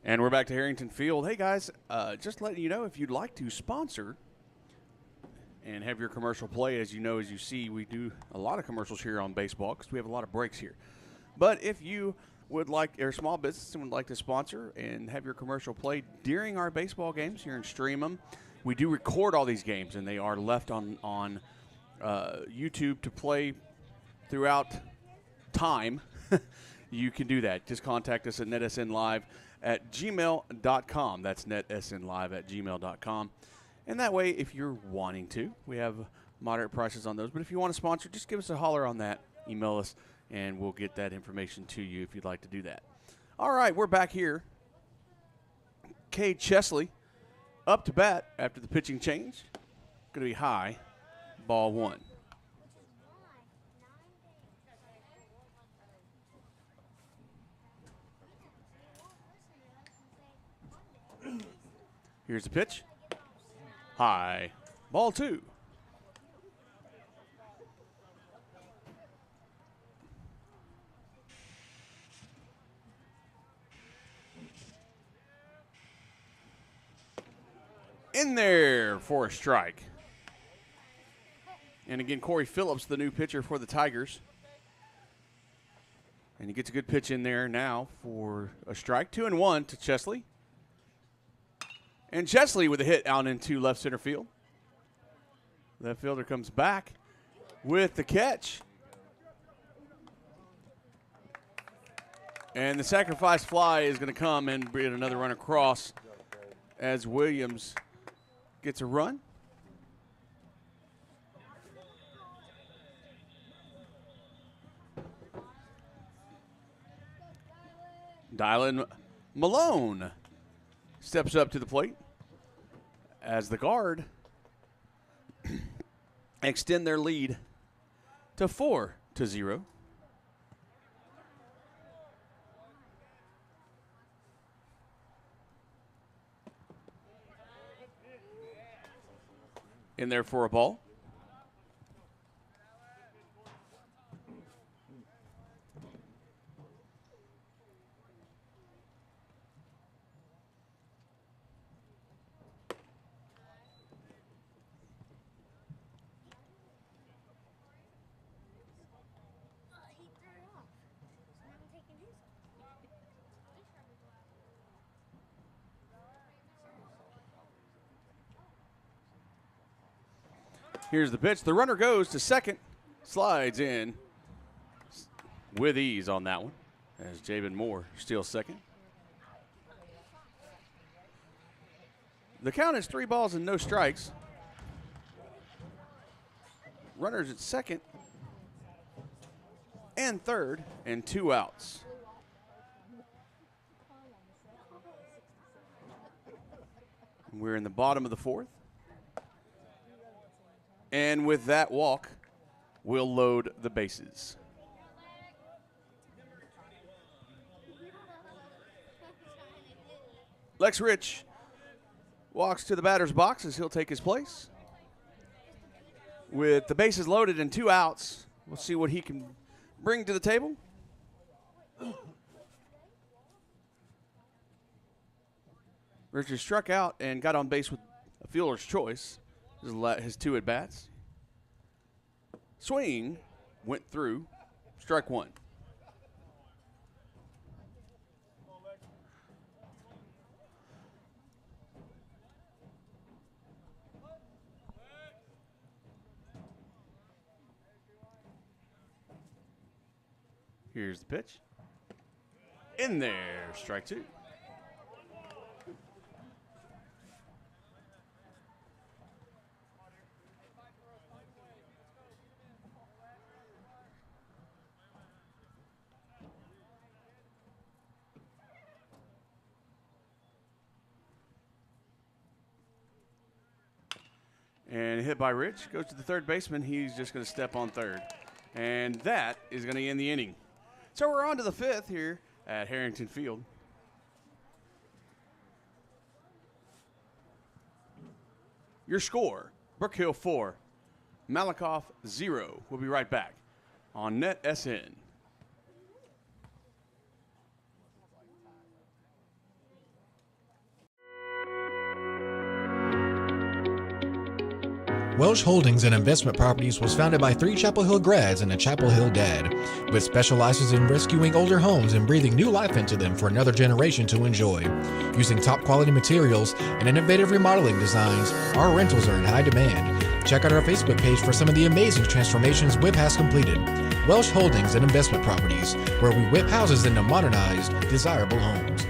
And we're back to Harrington Field. Hey, guys, just letting you know, if you'd like to sponsor and have your commercial play, as you know, as you see, we do a lot of commercials here on baseball because we have a lot of breaks here. But if you would like, or a small business and would like to sponsor and have your commercial play during our baseball games here and stream them, we do record all these games, and they are left on YouTube to play throughout time. You can do that. Just contact us at netsnlive@gmail.com. That's netsnlive@gmail.com. And that way, if you're wanting to, we have moderate prices on those. But if you want to sponsor, just give us a holler on that. Email us, and we'll get that information to you if you'd like to do that. All right, we're back here. Cade Chesley Up to bat after the pitching change. Going to be high. Ball 1. Here's the pitch. High. Ball 2. In there for a strike. And again, Corey Phillips, the new pitcher for the Tigers. And he gets a good pitch in there now for a strike. 2-1 to Chesley. And Chesley with a hit out into left center field. Left fielder comes back with the catch. And the sacrifice fly is going to come and bring another run across as Williams gets a run. Dylan Malone steps up to the plate as the Guard extend their lead to 4-0. In there for a ball. Here's the pitch. The runner goes to second. Slides in with ease on that one as Jabin Moore steals second. The count is 3 balls and no strikes. Runners at second and third and 2 outs. We're in the bottom of the 4th. And with that walk, we'll load the bases. Lex Rich walks to the batter's box as he'll take his place. With the bases loaded and 2 outs, we'll see what he can bring to the table. Richard struck out and got on base with a fielder's choice. His 2 at-bats. Swing went through. Strike 1. Here's the pitch. In there. Strike 2. And hit by Rich. Goes to the third baseman. He's just going to step on third. And that is going to end the inning. So we're on to the 5th here at Harrington Field. Your score, Brook Hill 4, Malakoff 0. We'll be right back on NETsn. Welsh Holdings and Investment Properties was founded by 3 Chapel Hill grads and a Chapel Hill dad, which specializes in rescuing older homes and breathing new life into them for another generation to enjoy. Using top quality materials and innovative remodeling designs, our rentals are in high demand. Check out our Facebook page for some of the amazing transformations WIP has completed. Welsh Holdings and Investment Properties, where we whip houses into modernized, desirable homes.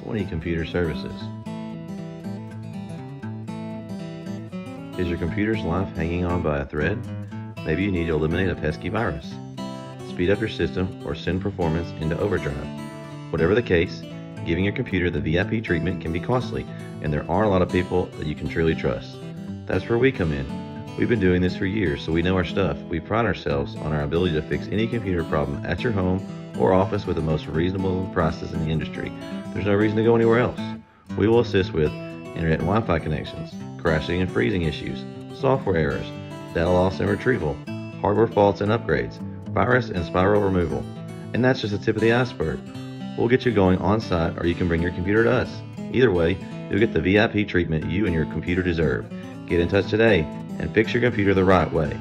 Swanee Computer Services. Is your computer's life hanging on by a thread? Maybe you need to eliminate a pesky virus, speed up your system, or send performance into overdrive. Whatever the case, giving your computer the VIP treatment can be costly, and there aren't a lot of people that you can truly trust. That's where we come in. We've been doing this for years, so we know our stuff. We pride ourselves on our ability to fix any computer problem at your home or office with the most reasonable prices in the industry. There's no reason to go anywhere else. We will assist with internet and Wi-Fi connections, crashing and freezing issues, software errors, data loss and retrieval, hardware faults and upgrades, virus and spiral removal. And that's just the tip of the iceberg. We'll get you going on site, or you can bring your computer to us. Either way, you'll get the VIP treatment you and your computer deserve. Get in touch today and fix your computer the right way.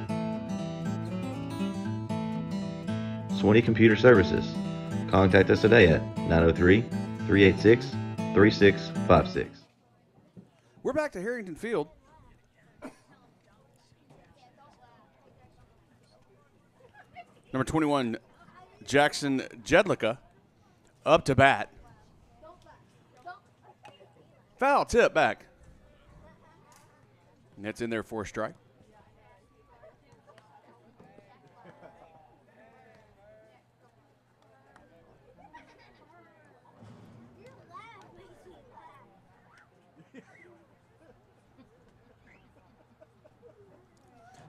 Swanee Computer Services. Contact us today at 903-386-3656. We're back to Harrington Field. Number 21, Jackson Jedlicka, up to bat. Foul tip back. And that's in there for a strike.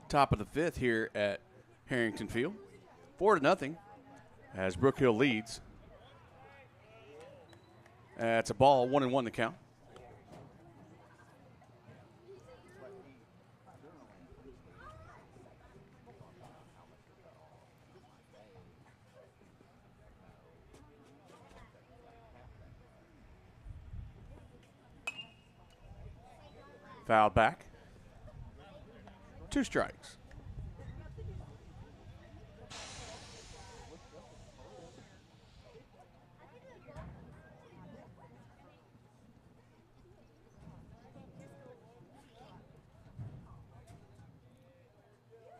Top of the fifth here at Harrington Field. 4-0 as Brook Hill leads. It's a ball, 1-1 the count. Fouled back. 2 strikes.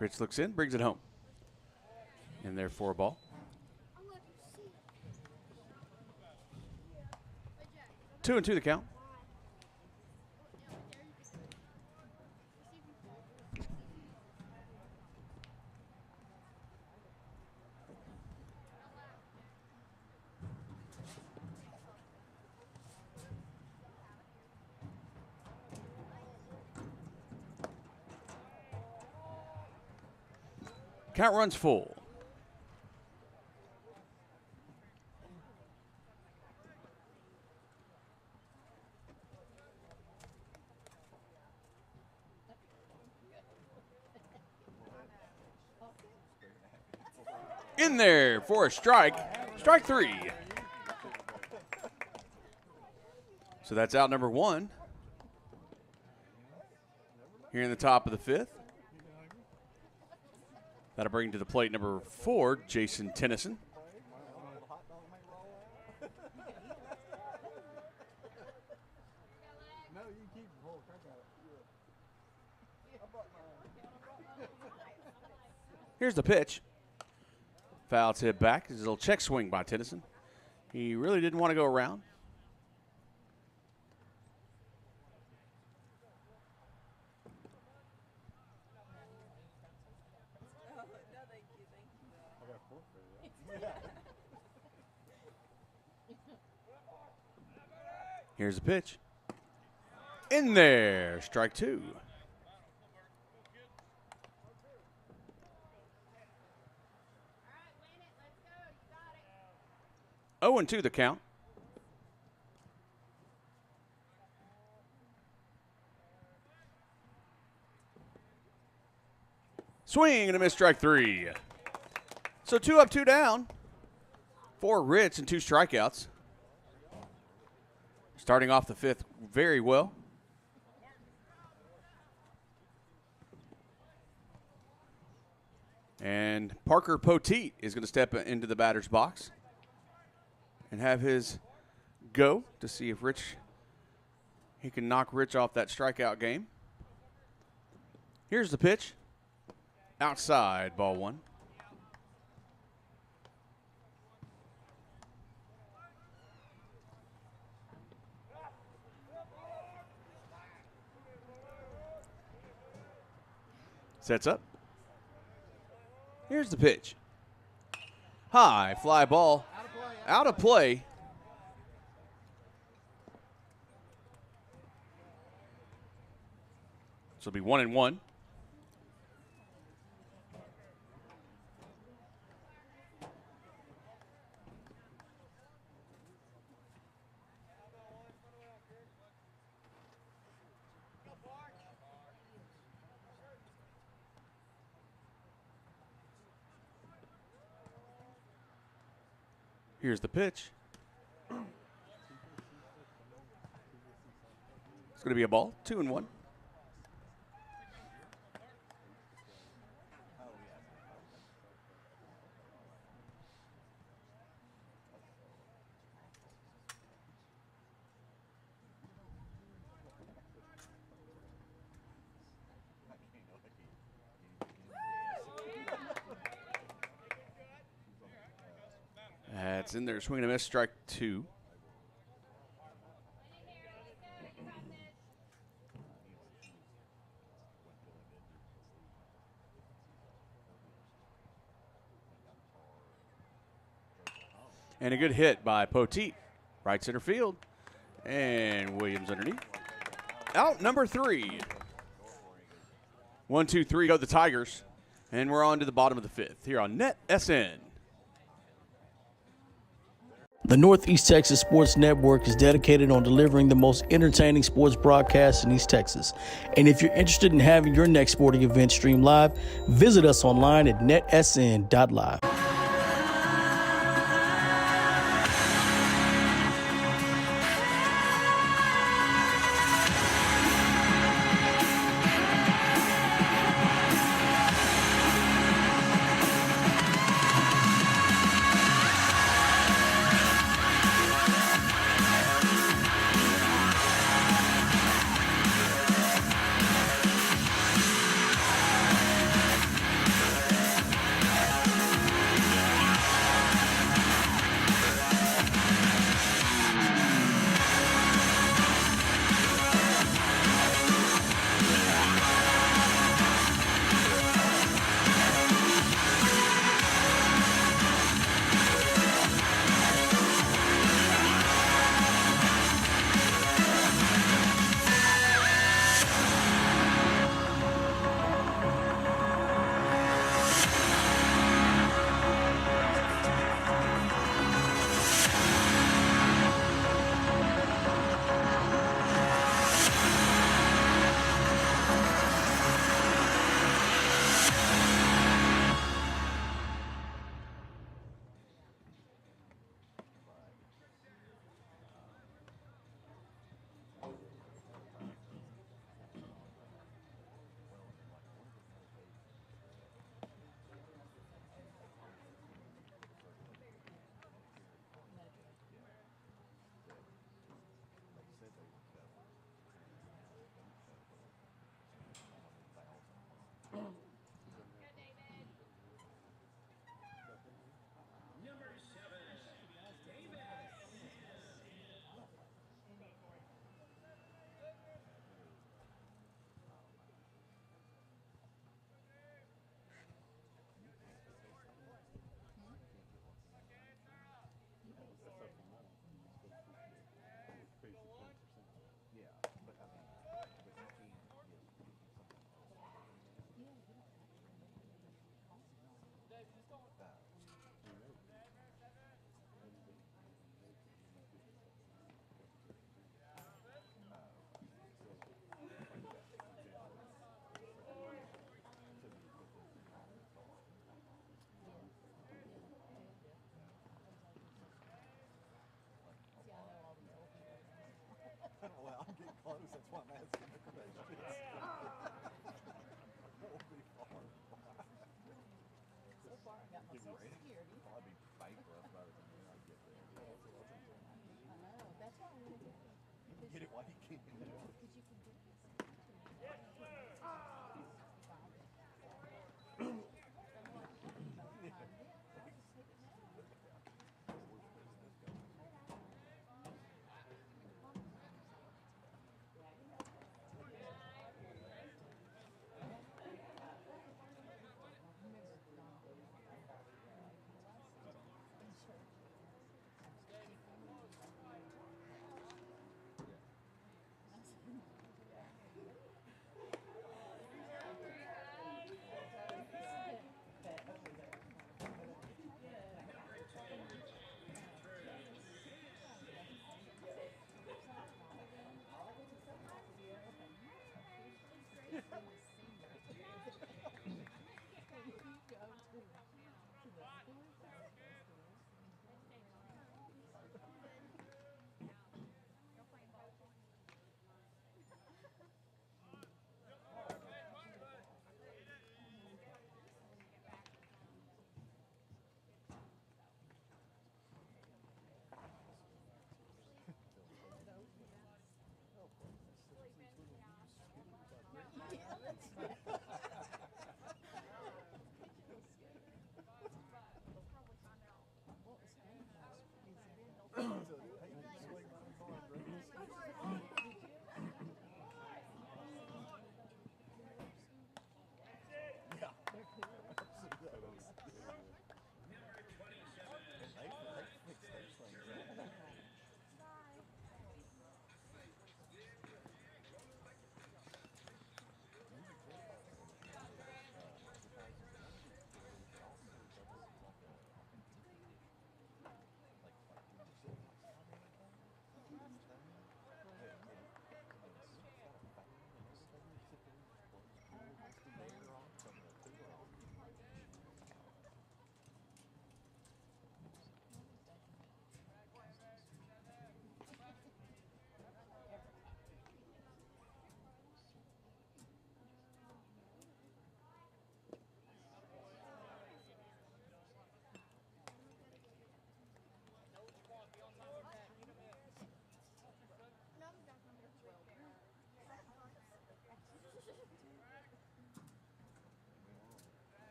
Rich looks in, brings it home. In there for a ball. 2-2 the count. Count runs full. In there for a strike. Strike 3. So that's out number 1. Here in the top of the fifth. That'll bring to the plate number 4, Jason Tennyson. Here's the pitch. Foul tip back. This is a little check swing by Tennyson. He really didn't want to go around. Here's the pitch. In there, strike 2. Oh, and 2 the count. Swing and a miss, strike 3. So 2 up, 2 down for Rich and 2 strikeouts. Starting off the fifth very well. And Parker Poteet is going to step into the batter's box and have his go to see if he can knock Rich off that strikeout game. Here's the pitch. Outside, ball 1. Sets up. Here's the pitch. High fly ball. Out of play. So it'll be 1-1. Here's the pitch. It's going to be a ball, 2-1. That's in there, swing and a miss, strike 2. And a good hit by Poteet. Right center field. And Williams underneath. Out number 3. 1, 2, 3 go the Tigers. And we're on to the bottom of the 5th here on NETsn. The Northeast Texas Sports Network is dedicated on delivering the most entertaining sports broadcasts in East Texas. And if you're interested in having your next sporting event streamed live, visit us online at netsn.live. Well, I'm getting close. That's why I'm asking the questions. Won't be far. So far, I got my Social Security. I'll be bankrupt by the time I get there. I know. That's why I want to get it. Get it while you can. Because you can do this. Yes, sir.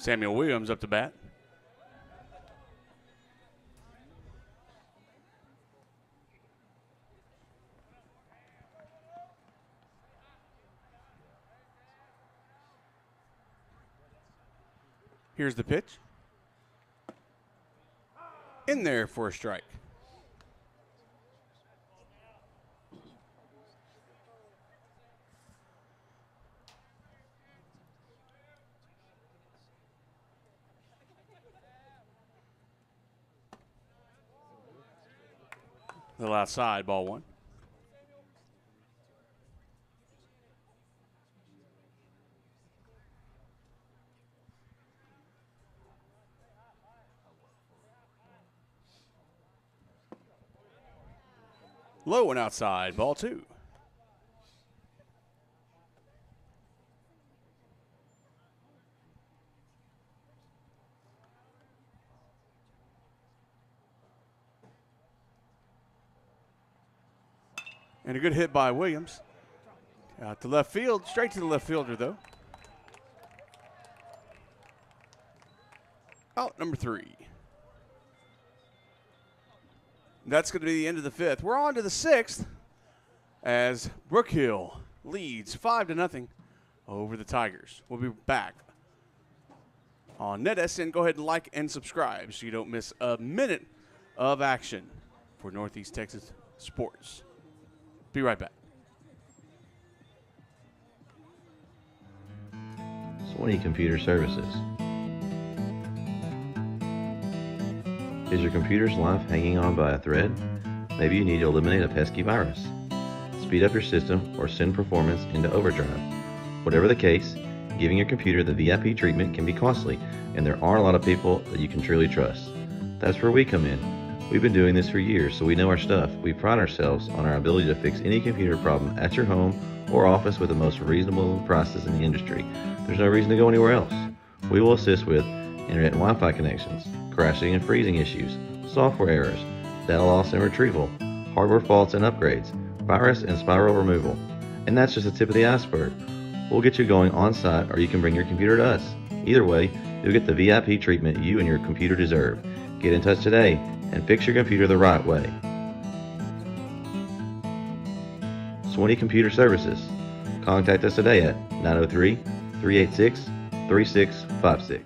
Samuel Williams up to bat. Here's the pitch. In there for a strike. A little outside, ball one. Low and outside, ball two. And a good hit by Williams. Out to left field, straight to the left fielder, though. Out number 3. That's going to be the end of the 5th. We're on to the 6th as Brook Hill leads 5-0 over the Tigers. We'll be back on NETsn. Go ahead and like and subscribe so you don't miss a minute of action for Northeast Texas sports. Be right back. Swanee Computer Services. Is your computer's life hanging on by a thread? Maybe you need to eliminate a pesky virus, speed up your system, or send performance into overdrive. Whatever the case, giving your computer the VIP treatment can be costly, and there aren't a lot of people that you can truly trust. That's where we come in. We've been doing this for years, so we know our stuff. We pride ourselves on our ability to fix any computer problem at your home or office with the most reasonable prices in the industry. There's no reason to go anywhere else. We will assist with internet and Wi-Fi connections, crashing and freezing issues, software errors, data loss and retrieval, hardware faults and upgrades, virus and spiral removal. And that's just the tip of the iceberg. We'll get you going on site, or you can bring your computer to us. Either way, you'll get the VIP treatment you and your computer deserve. Get in touch today and fix your computer the right way. Swanee Computer Services. Contact us today at 903-386-3656.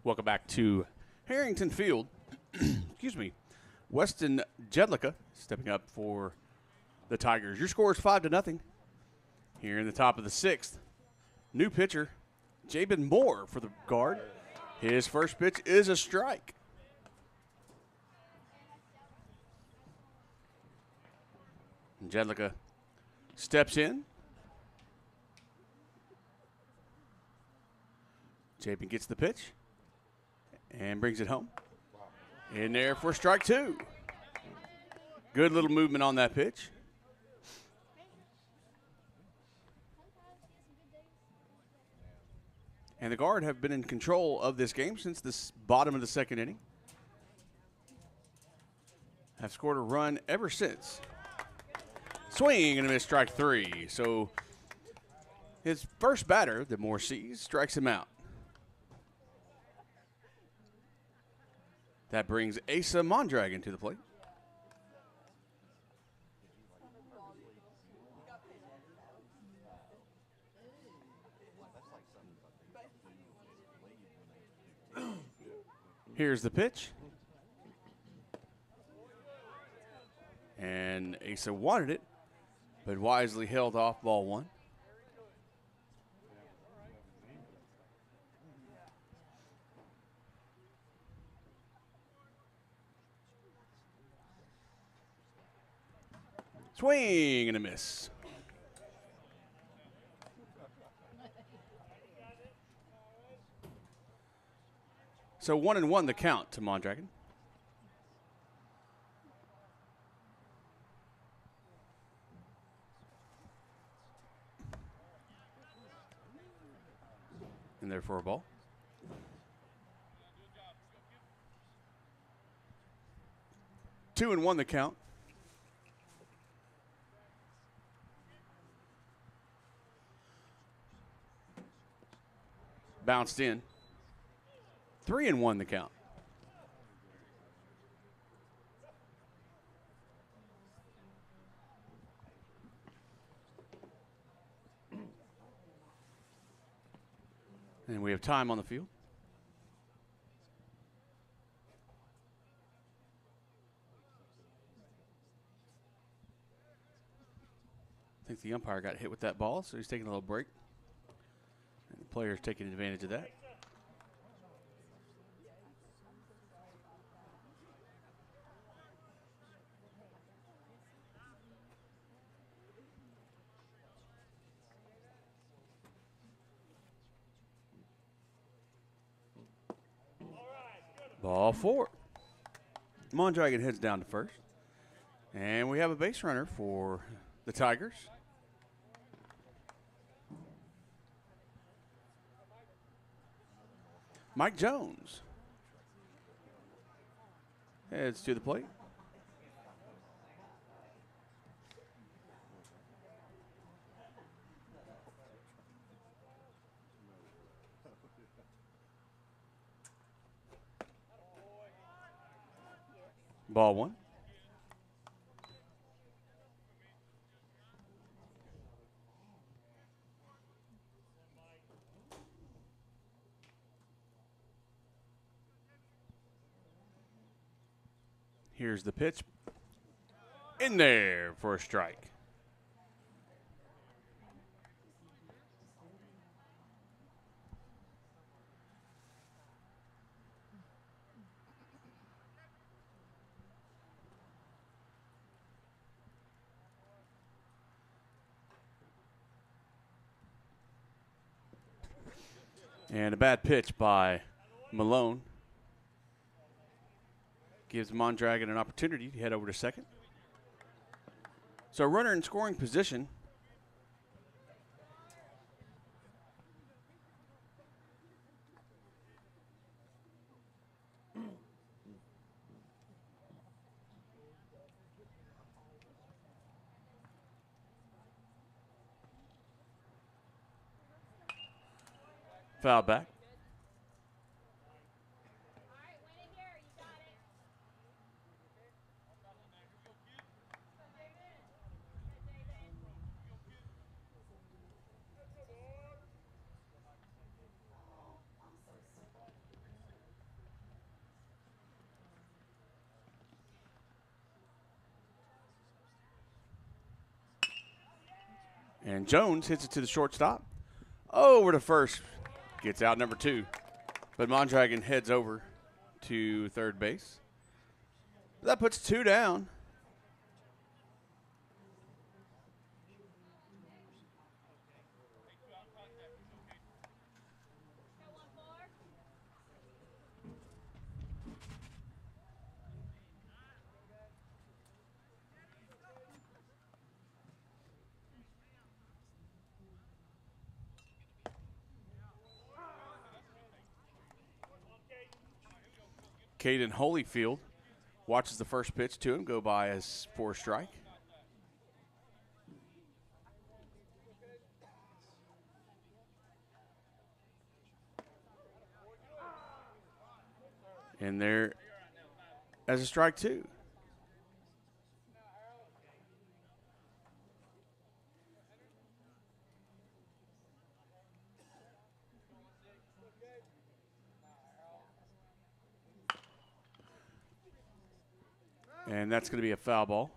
Welcome back to Harrington Field. Excuse me. Weston Jedlicka stepping up for the Tigers. Your score is 5-0. Here in the top of the 6th, new pitcher, Jabin Moore for the Guard. His first pitch is a strike. Jedlicka steps in. Jabin gets the pitch and brings it home. In there for strike 2. Good little movement on that pitch. And the Guard have been in control of this game since the bottom of the second inning. Have scored a run ever since. Swing and a miss, strike 3. So his first batter that Moore sees strikes him out. That brings Asa Mondragon to the plate. Here's the pitch. And Asa wanted it, but wisely held off ball 1. Swing and a miss. So 1-1 the count to Mondragon. And therefore a ball. Two and one the count. Bounced in. 3-1 the count. And we have time on the field. I think the umpire got hit with that ball, so he's taking a little break. And the player's taking advantage of that. Ball 4. Mondragon heads down to first. And we have a base runner for the Tigers. Mike Jones heads to the plate. Ball 1. Here's the pitch. In there for a strike. And a bad pitch by Malone. Gives Mondragon an opportunity to head over to second. So a runner in scoring position. Foul back. And Jones hits it to the shortstop. Over to first. Gets out number 2. But Mondragon heads over to third base. That puts 2 down. Caden Holyfield watches the first pitch to him go by as 4 strike. And there as a strike 2. And that's going to be a foul ball.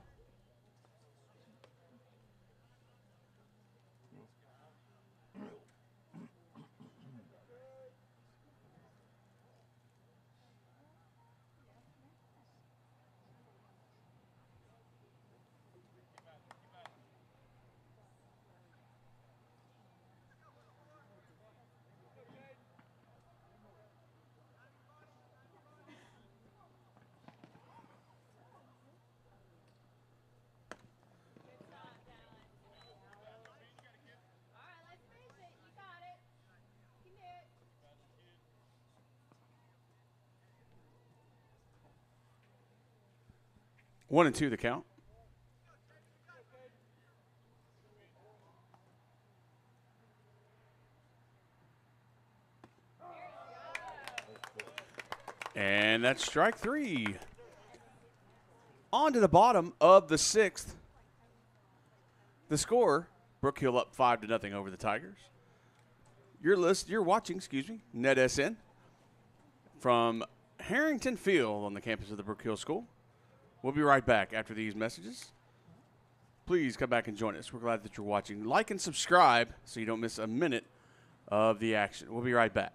One and 2 the count. And that's strike 3. On to the bottom of the 6th. The score, Brook Hill up 5-0 over the Tigers. You're watching, NETsn from Harrington Field on the campus of the Brook Hill School. We'll be right back after these messages. Please come back and join us. We're glad that you're watching. Like and subscribe so you don't miss a minute of the action. We'll be right back.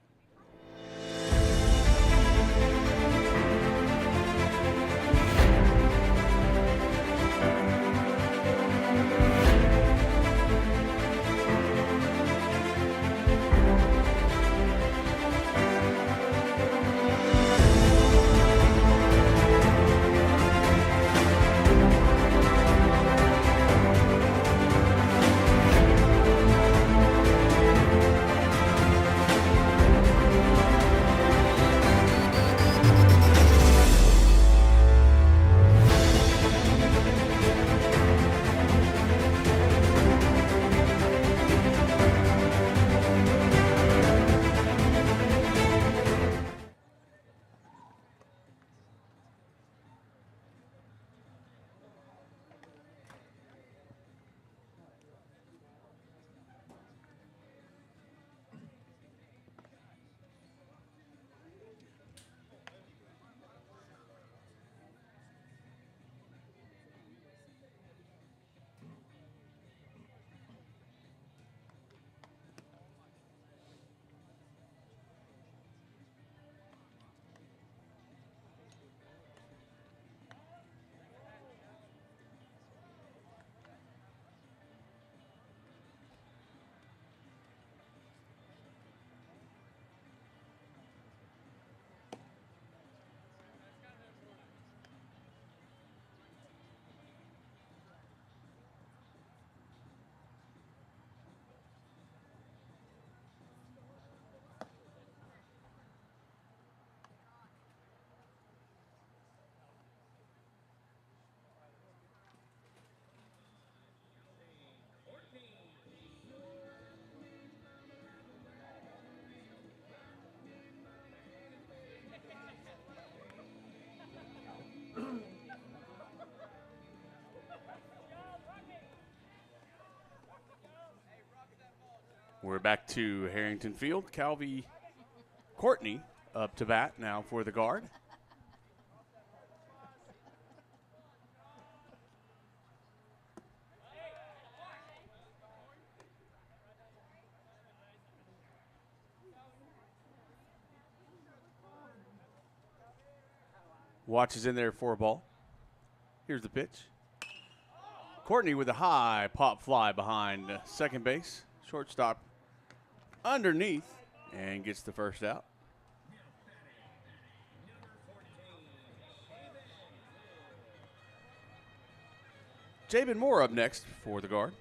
We're back to Harrington Field. Calvi Courtney up to bat now for the Guard. Watch is in there for a ball. Here's the pitch. Courtney with a high pop fly behind second base. Shortstop underneath and gets the first out. Jabin Moore up next for the Guard.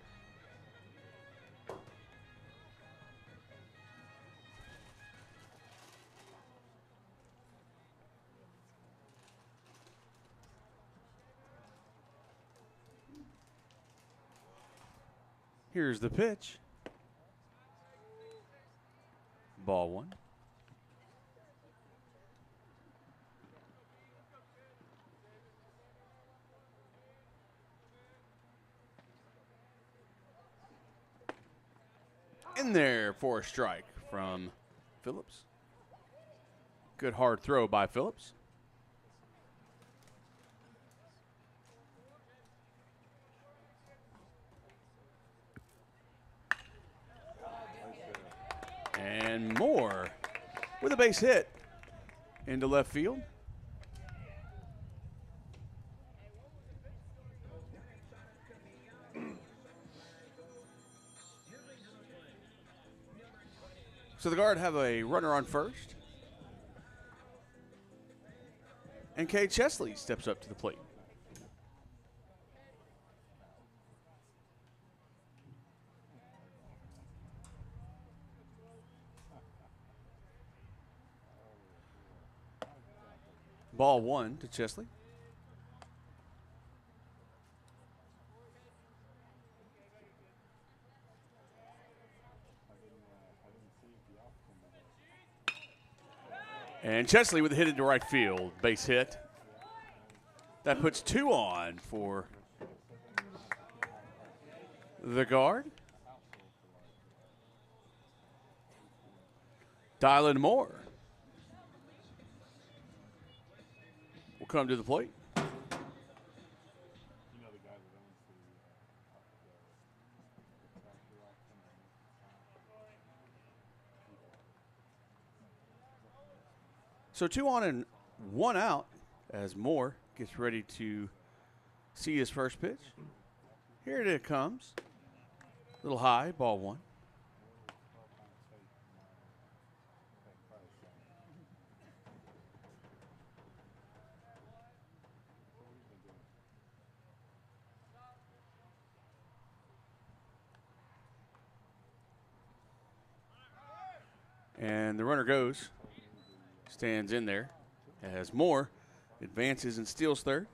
Here's the pitch. Ball one. In there for a strike from Phillips. Good hard throw by Phillips. And Moore with a base hit into left field. So the Guard have a runner on first. And Kay Chesley steps up to the plate. Ball one to Chesley. And Chesley with a hit into right field, base hit. That puts 2 on for the Guard. Dylan Moore will come to the plate. So 2 on and 1 out as Moore gets ready to see his first pitch. Here it comes. A little high, ball one. And the runner goes, stands in there as Moore advances and steals third.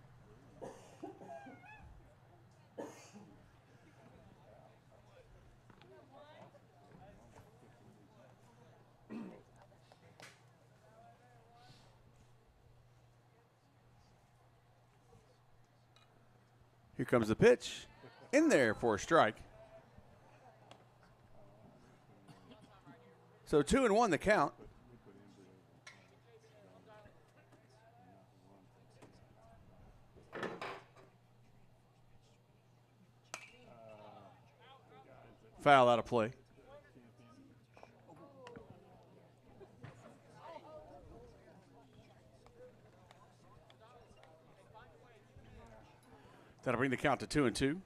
Here comes the pitch. In there for a strike. So 2-1 the count. Foul out of play. That'll bring the count to 2-2.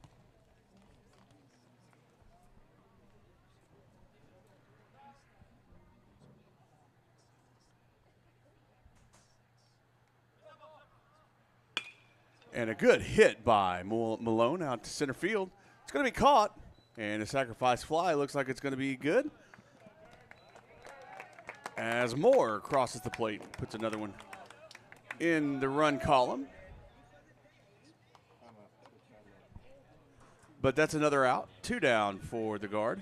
And a good hit by Malone out to center field. It's going to be caught. And a sacrifice fly looks like it's going to be good. As Moore crosses the plate, puts another one in the run column. But that's another out. 2 down for the Guard.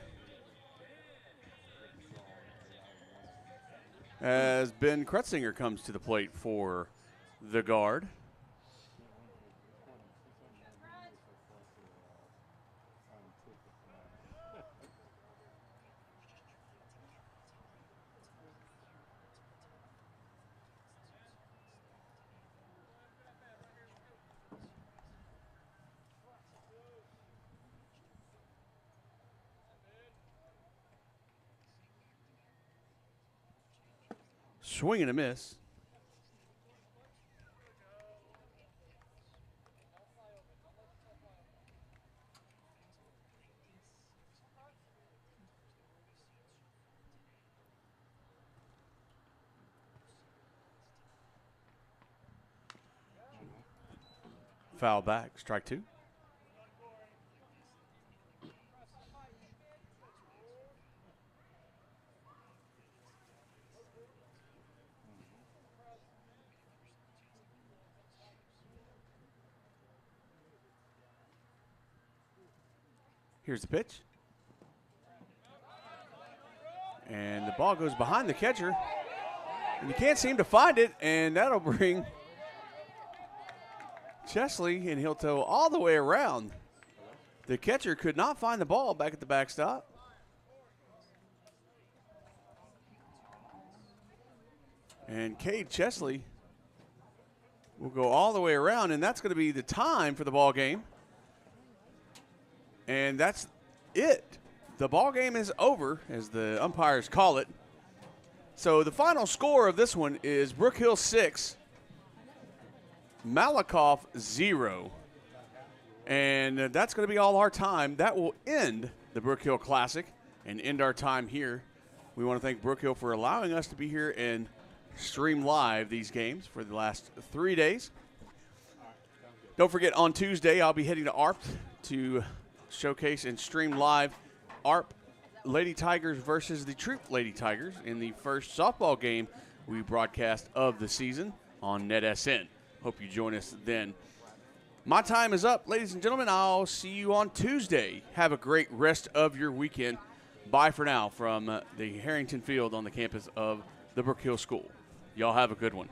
As Ben Kretzinger comes to the plate for the Guard. Swing and a miss. Foul back, strike 2. Here's the pitch. And the ball goes behind the catcher. And you can't seem to find it, and that'll bring Chesley, and he'll tow all the way around. The catcher could not find the ball back at the backstop. And Cade Chesley will go all the way around, and that's going to be the time for the ball game. And that's it. The ball game is over, as the umpires call it. So the final score of this one is Brook Hill 6, Malakoff 0. And that's going to be all our time. That will end the Brook Hill Classic and end our time here. We want to thank Brook Hill for allowing us to be here and stream live these games for the last 3 days. Don't forget, on Tuesday, I'll be heading to ARP to showcase and stream live ARP Lady Tigers versus the Troop Lady Tigers in the first softball game we broadcast of the season on NETsn. Hope you join us then. My time is up, ladies and gentlemen. I'll see you on Tuesday. Have a great rest of your weekend. Bye for now from the Harrington Field on the campus of the Brook Hill School. Y'all have a good one.